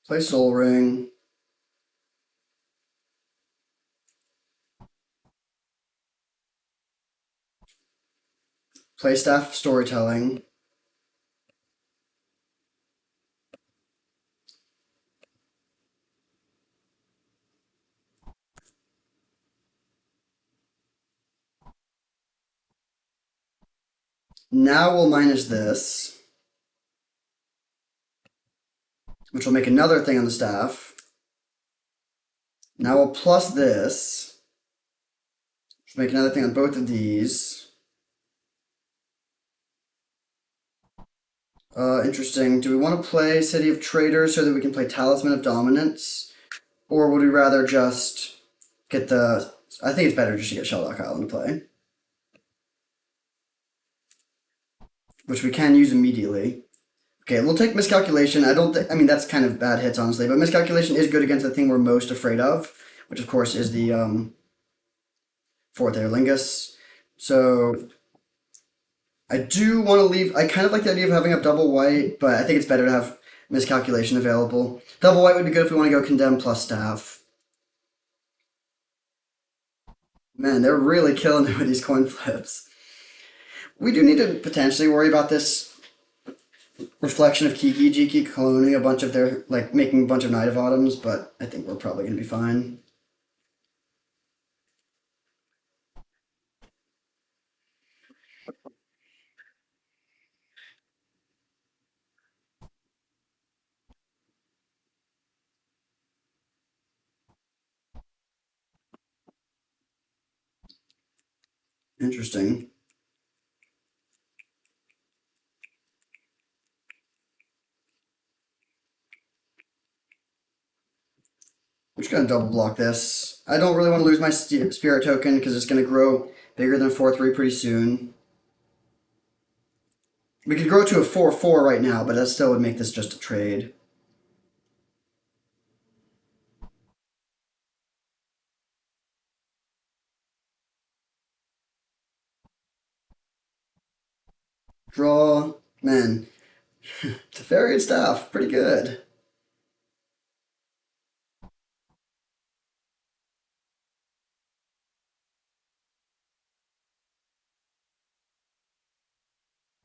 Play Soul Ring. Play Staff of Storytelling. Now we'll minus this, which will make another thing on the staff. Now we'll plus this, which will make another thing on both of these. Interesting. Do we want to play City of Traders so that we can play Talisman of Dominance? Or would we rather just get the... I think it's better just to get Shelldock Island to play. Which we can use immediately. Okay, we'll take Miscalculation. I mean, that's kind of bad hits, honestly. But Miscalculation is good against the thing we're most afraid of. Which, of course, is the fourth Aer Lingus. So... I do want to leave... I kind of like the idea of having up double white, but I think it's better to have Miscalculation available. Double white would be good if we want to go Condemn plus Staff. Man, they're really killing it with these coin flips. We do need to potentially worry about this reflection of Kiki Jiki cloning a bunch of their... like, making a bunch of Knight of Autumns, but I think we're probably going to be fine. Interesting. I'm just going to double block this. I don't really want to lose my Spirit token because it's going to grow bigger than 4/3 pretty soon. We could grow to a 4/4 right now, but that still would make this just a trade. Draw. Man. Teferi and Staff. Pretty good.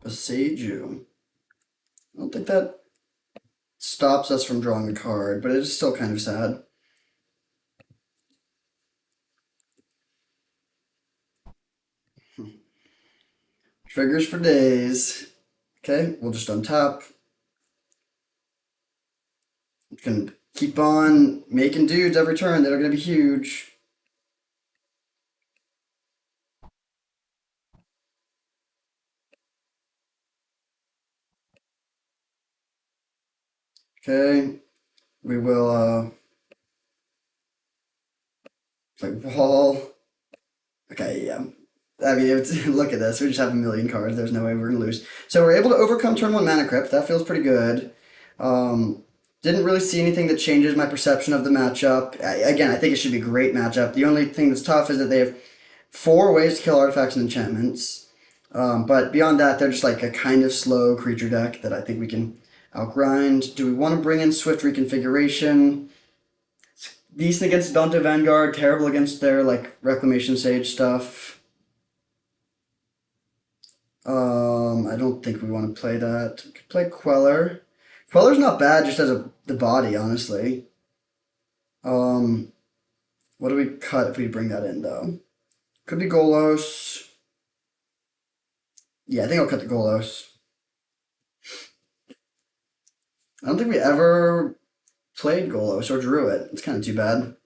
Boseiju. I don't think that stops us from drawing a card, but it is still kind of sad. Triggers for days. Okay, we'll just untap. We can keep on making dudes every turn that are going to be huge. Okay, we will play wall. Okay, yeah. I mean, look at this. We just have a million cards. There's no way we're going to lose. So we're able to overcome turn 1 Mana Crypt. That feels pretty good. Didn't really see anything that changes my perception of the matchup. Again, I think it should be a great matchup. The only thing that's tough is that they have 4 ways to kill artifacts and enchantments. But beyond that, they're just like a kind of slow creature deck that I think we can outgrind. Do we want to bring in Swift Reconfiguration? It's decent against Daunte Vanguard, terrible against their like Reclamation Sage stuff. I don't think we want to play that. We could play Queller. Queller's not bad just as the body, honestly. What do we cut if we bring that in, though? Could be Golos. Yeah, I think I'll cut the Golos. I don't think we ever played Golos or drew it. It's kind of too bad.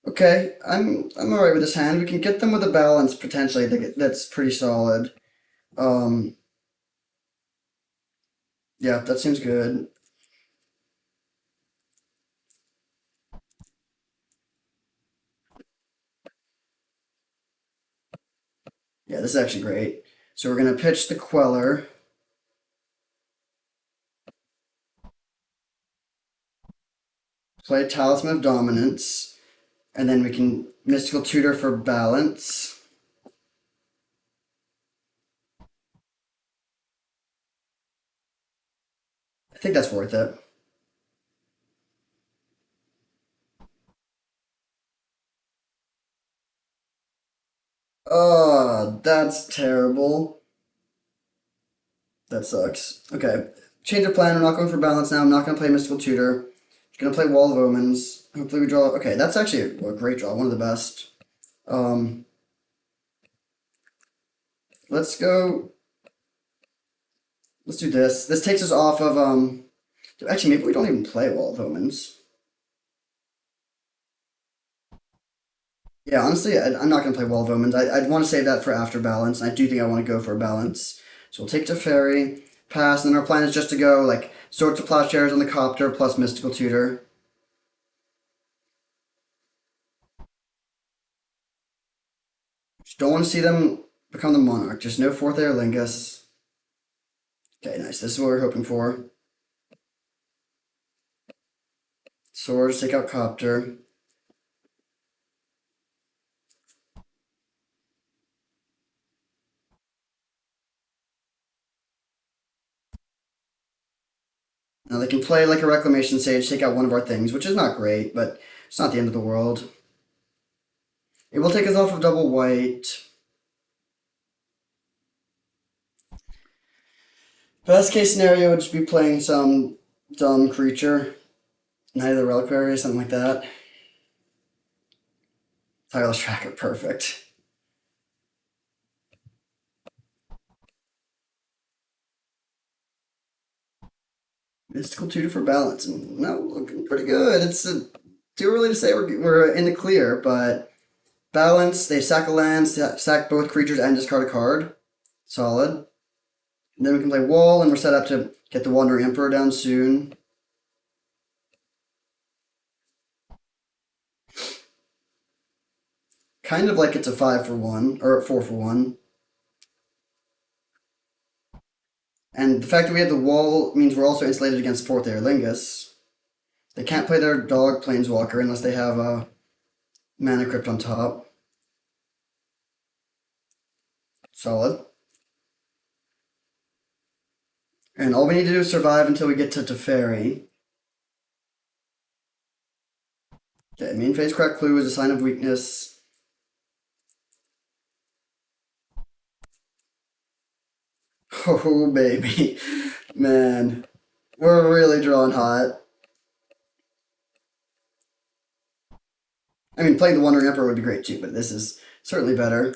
Okay, I'm alright with this hand. We can get them with a balance potentially. I think that's pretty solid. Yeah, that seems good. Yeah, this is actually great. So we're gonna pitch the Queller. Play Talisman of Dominance. And then we can Mystical Tutor for balance. I think that's worth it. Oh, that's terrible. That sucks. Okay. Change of plan. I'm not going for balance now. I'm not going to play Mystical Tutor. Just going to play Wall of Omens. Hopefully we draw. Okay, that's actually a great draw. One of the best. Um, let's go. Let's do this. This takes us off of. Actually, maybe we don't even play Wall of Omens. Yeah, honestly, I'm not going to play Wall of Omens. I'd want to save that for after balance. I do think I want to go for a balance. So we'll take Teferi, pass, and then our plan is just to go like Swords to Plowshares on the Copter plus Mystical Tutor. Just don't want to see them become the Monarch. Just no fourth Aer-Lingus. Okay, nice. This is what we're hoping for. Swords, take out Copter. Now they can play like a Reclamation Sage, take out one of our things, which is not great, but it's not the end of the world. It will take us off of double white. Best case scenario would just be playing some dumb creature. Knight of the Reliquary or something like that. Tireless Tracker, perfect. Mystical Tutor for balance. No, looking pretty good. It's too early to say we're in the clear, but balance, they sack a land, sack both creatures, and discard a card. Solid. And then we can play Wall, and we're set up to get the Wandering Emperor down soon. Kind of like it's a 5 for 1, or a 4 for 1. And the fact that we have the Wall means we're also insulated against 4th Aer-Lingus. They can't play their dog Planeswalker unless they have a Mana Crypt on top. Solid. And all we need to do is survive until we get to Teferi. Okay, main phase Crack Clue is a sign of weakness. Oh, baby. Man. We're really drawing hot. I mean, playing the Wandering Emperor would be great too, but this is certainly better.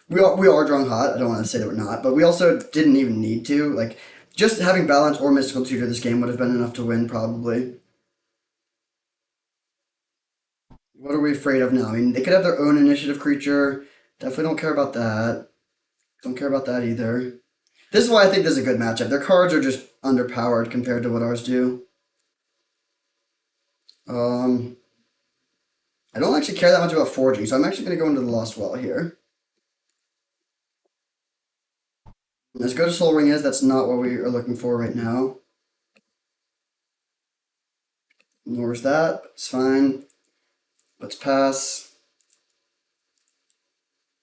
We are drawing hot. I don't want to say that we're not, but we also didn't even need to. Like, just having balance or Mystical Tutor this game would have been enough to win, probably. What are we afraid of now? I mean, they could have their own initiative creature. Definitely don't care about that. Don't care about that either. This is why I think this is a good matchup. Their cards are just underpowered compared to what ours do. Um, I don't actually care that much about forging, so I'm actually going to go into the Lost Well here. As good as Soul Ring is, that's not what we are looking for right now. Nor is that, but it's fine. Let's pass.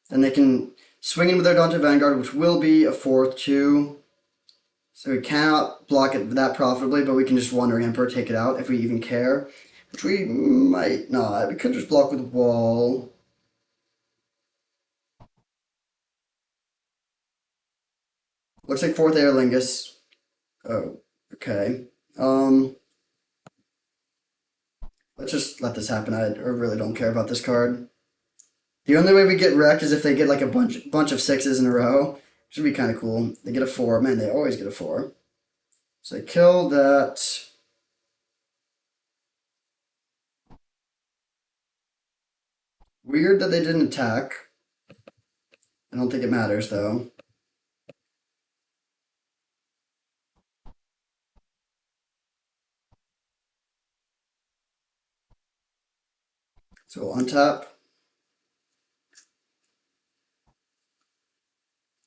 Then they can swing in with their Daunted Vanguard, which will be a 4/2. So we cannot block it that profitably, but we can just Wandering Emperor take it out if we even care. Which we might not. We could just block with Wall. Looks like 4th Aerlingus. Oh, okay. Let's just let this happen. I really don't care about this card. The only way we get wrecked is if they get like a bunch of 6s in a row. Which would be kind of cool. They get a 4. Man, they always get a 4. So they kill that. Weird that they didn't attack. I don't think it matters though. So we'll untap.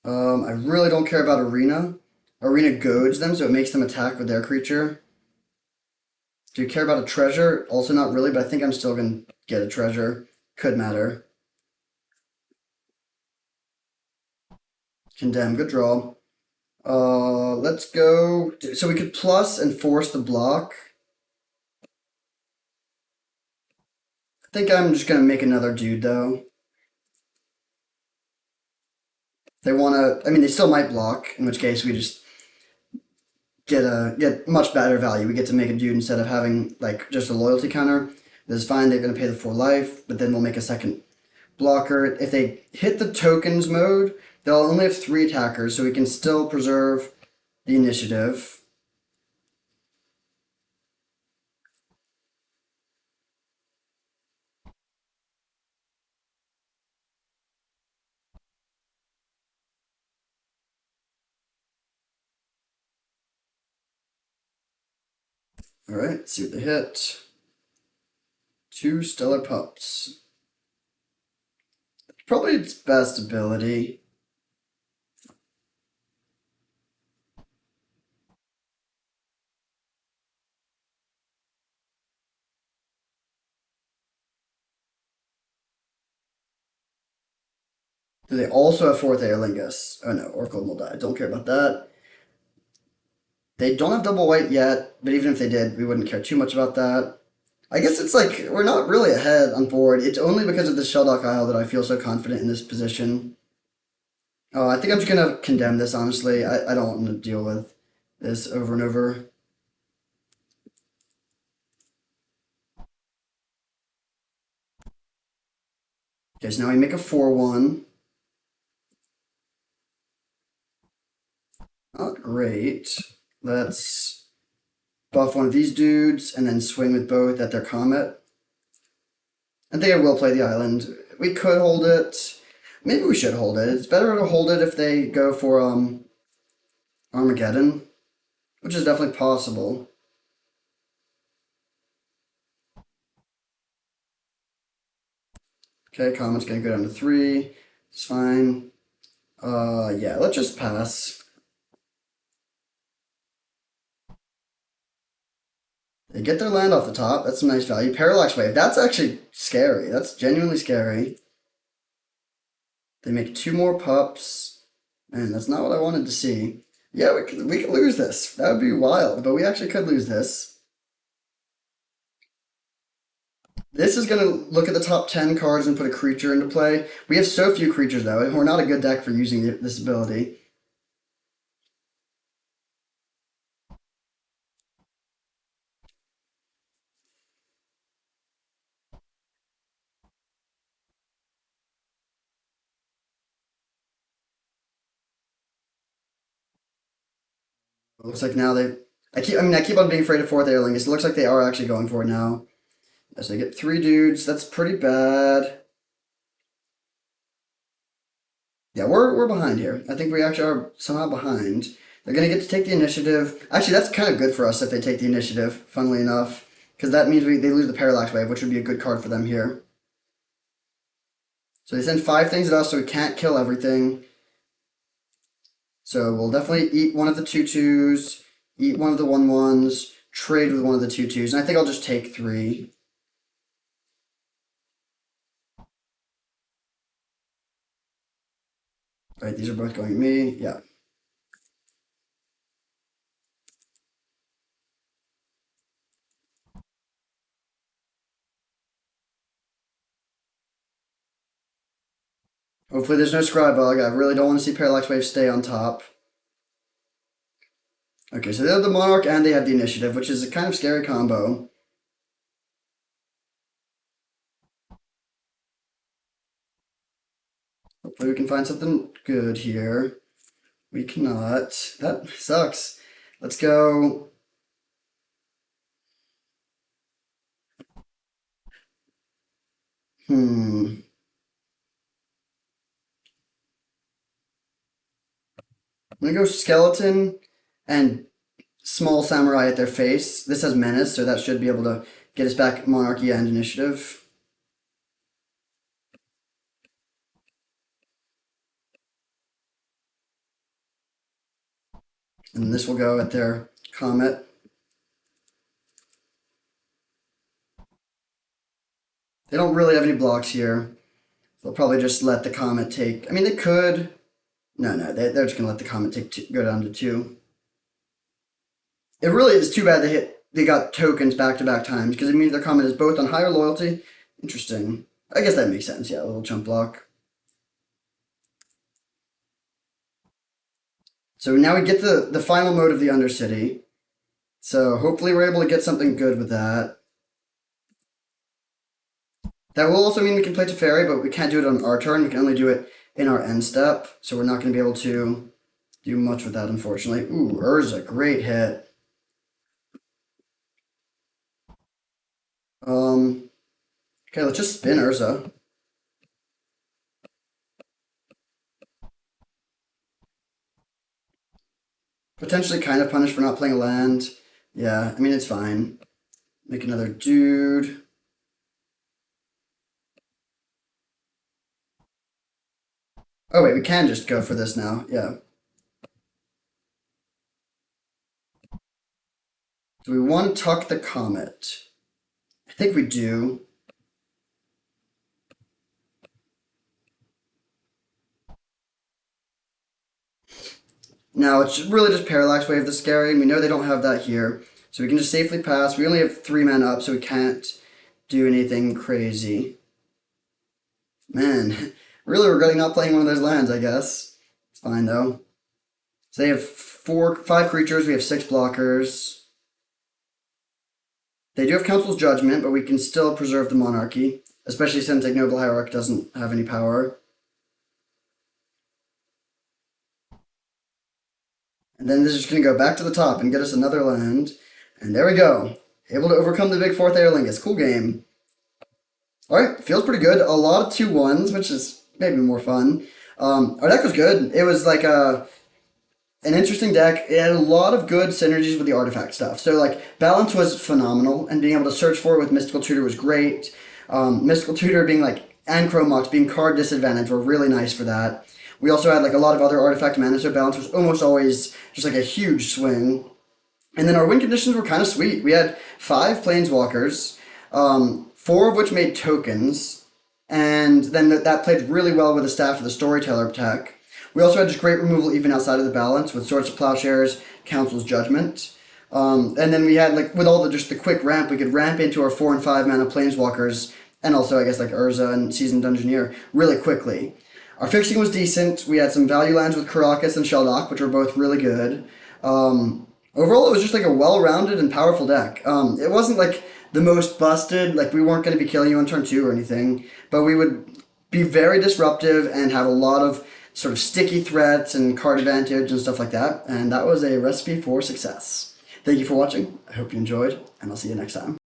I really don't care about Arena. Arena goads them, so it makes them attack with their creature. Do you care about a treasure? Also not really, but I think I'm still going to get a treasure. Could matter. Condemn, good draw. Let's go. So we could plus and force the block. I think I'm just going to make another dude, though. They want to, I mean, they still might block, in which case we just get much better value. We get to make a dude instead of having, like, just a loyalty counter. This is fine, they're going to pay the 4 life, but then we'll make a second blocker. If they hit the tokens mode, they'll only have 3 attackers, so we can still preserve the initiative. Alright, let's see what they hit. 2 Stellar Pups. Probably its best ability. Do they also have 4th Aerlingus? Oh no, Oracle will die. Don't care about that. They don't have double white yet, but even if they did, we wouldn't care too much about that. I guess it's like, we're not really ahead on board. It's only because of the Shelldock Isle that I feel so confident in this position. Oh, I think I'm just going to condemn this, honestly. I don't want to deal with this over and over. Okay, so now we make a 4/1. Not great. Let's buff one of these dudes and then swing with both at their Comet. I think I will play the island. We could hold it. Maybe we should hold it. It's better to hold it if they go for Armageddon, which is definitely possible. Okay, Comet's gonna go down to 3. It's fine. Yeah, let's just pass. They get their land off the top. That's some nice value. Parallax Wave. That's actually scary. That's genuinely scary. They make 2 more pups. Man, that's not what I wanted to see. Yeah, we could lose this. That would be wild, but we actually could lose this. This is going to look at the top 10 cards and put a creature into play. We have so few creatures, though. We're not a good deck for using this ability. It looks like now they... I keep on being afraid of 4th Aerlingus. It looks like they are actually going for it now. So they get 3 dudes. That's pretty bad. Yeah, we're behind here. I think we actually are somehow behind. They're going to get to take the initiative. Actually, that's kind of good for us if they take the initiative, funnily enough. Because that means they lose the Parallax Wave, which would be a good card for them here. So they send 5 things at us, so we can't kill everything. So we'll definitely eat one of the 2/2s, eat one of the 1/1s, trade with one of the 2/2s, and I think I'll just take 3. Right, these are both going at me. Yeah. Hopefully there's no Scrybug. I really don't want to see Parallax Wave stay on top. Okay, so they have the Monarch and they have the Initiative, which is a kind of scary combo. Hopefully we can find something good here. We cannot. That sucks. Let's go. I'm gonna go Skeleton and Small Samurai at their face. This has Menace, so that should be able to get us back Monarchy and Initiative. And this will go at their Comet. They don't really have any blocks here. They'll probably just let the Comet take... I mean, they could... No, they're just going to let the Comet go down to 2. It really is too bad they got tokens back-to-back times, because it means their Comet is both on higher loyalty. Interesting. I guess that makes sense, yeah, a little chump block. So now we get the final mode of the Undercity. So hopefully we're able to get something good with that. That will also mean we can play Teferi, but we can't do it on our turn. We can only do it in our end step. So we're not going to be able to do much with that, unfortunately. Ooh, Urza, great hit. Okay, let's just spin Urza. Potentially kind of punished for not playing a land. Yeah, I mean, it's fine. Make another dude. Oh, wait, we can just go for this now. Yeah. Do we want to tuck the Comet? I think we do. Now, it's really just Parallax Wave that's scary. We know they don't have that here. So we can just safely pass. We only have 3 men up, so we can't do anything crazy. Man, really regretting not playing one of those lands, I guess. It's fine, though. So they have 5 creatures. We have 6 blockers. They do have Council's Judgment, but we can still preserve the Monarchy, especially since Ignoble Hierarch doesn't have any power. And then this is just going to go back to the top and get us another land. And there we go. Able to overcome the big 4th Aerlingus. Cool game. Alright, feels pretty good. A lot of 2-1s, which is maybe more fun. Our deck was good. It was like an interesting deck. It had a lot of good synergies with the artifact stuff. So like balance was phenomenal, and being able to search for it with Mystical Tutor was great. Mystical Tutor being like, and Chrome Mox being card disadvantage were really nice for that. We also had like a lot of other artifact mana, so balance was almost always just like a huge swing. And then our win conditions were kind of sweet. We had 5 Planeswalkers, 4 of which made tokens, and then that played really well with the Staff of the Storyteller tech. We also had just great removal even outside of the balance with Swords of Plowshares, Council's Judgment. And then we had, like, with all just the quick ramp, we could ramp into our 4 and 5 mana Planeswalkers, and also, I guess, like Urza and Seasoned Dungeoneer really quickly. Our fixing was decent. We had some value lands with Karakas and Shelldock, which were both really good. Overall, it was just like a well-rounded and powerful deck. It wasn't like the most busted, like we weren't going to be killing you on turn 2 or anything, but we would be very disruptive and have a lot of sort of sticky threats and card advantage and stuff like that, and that was a recipe for success. Thank you for watching. I hope you enjoyed, and I'll see you next time.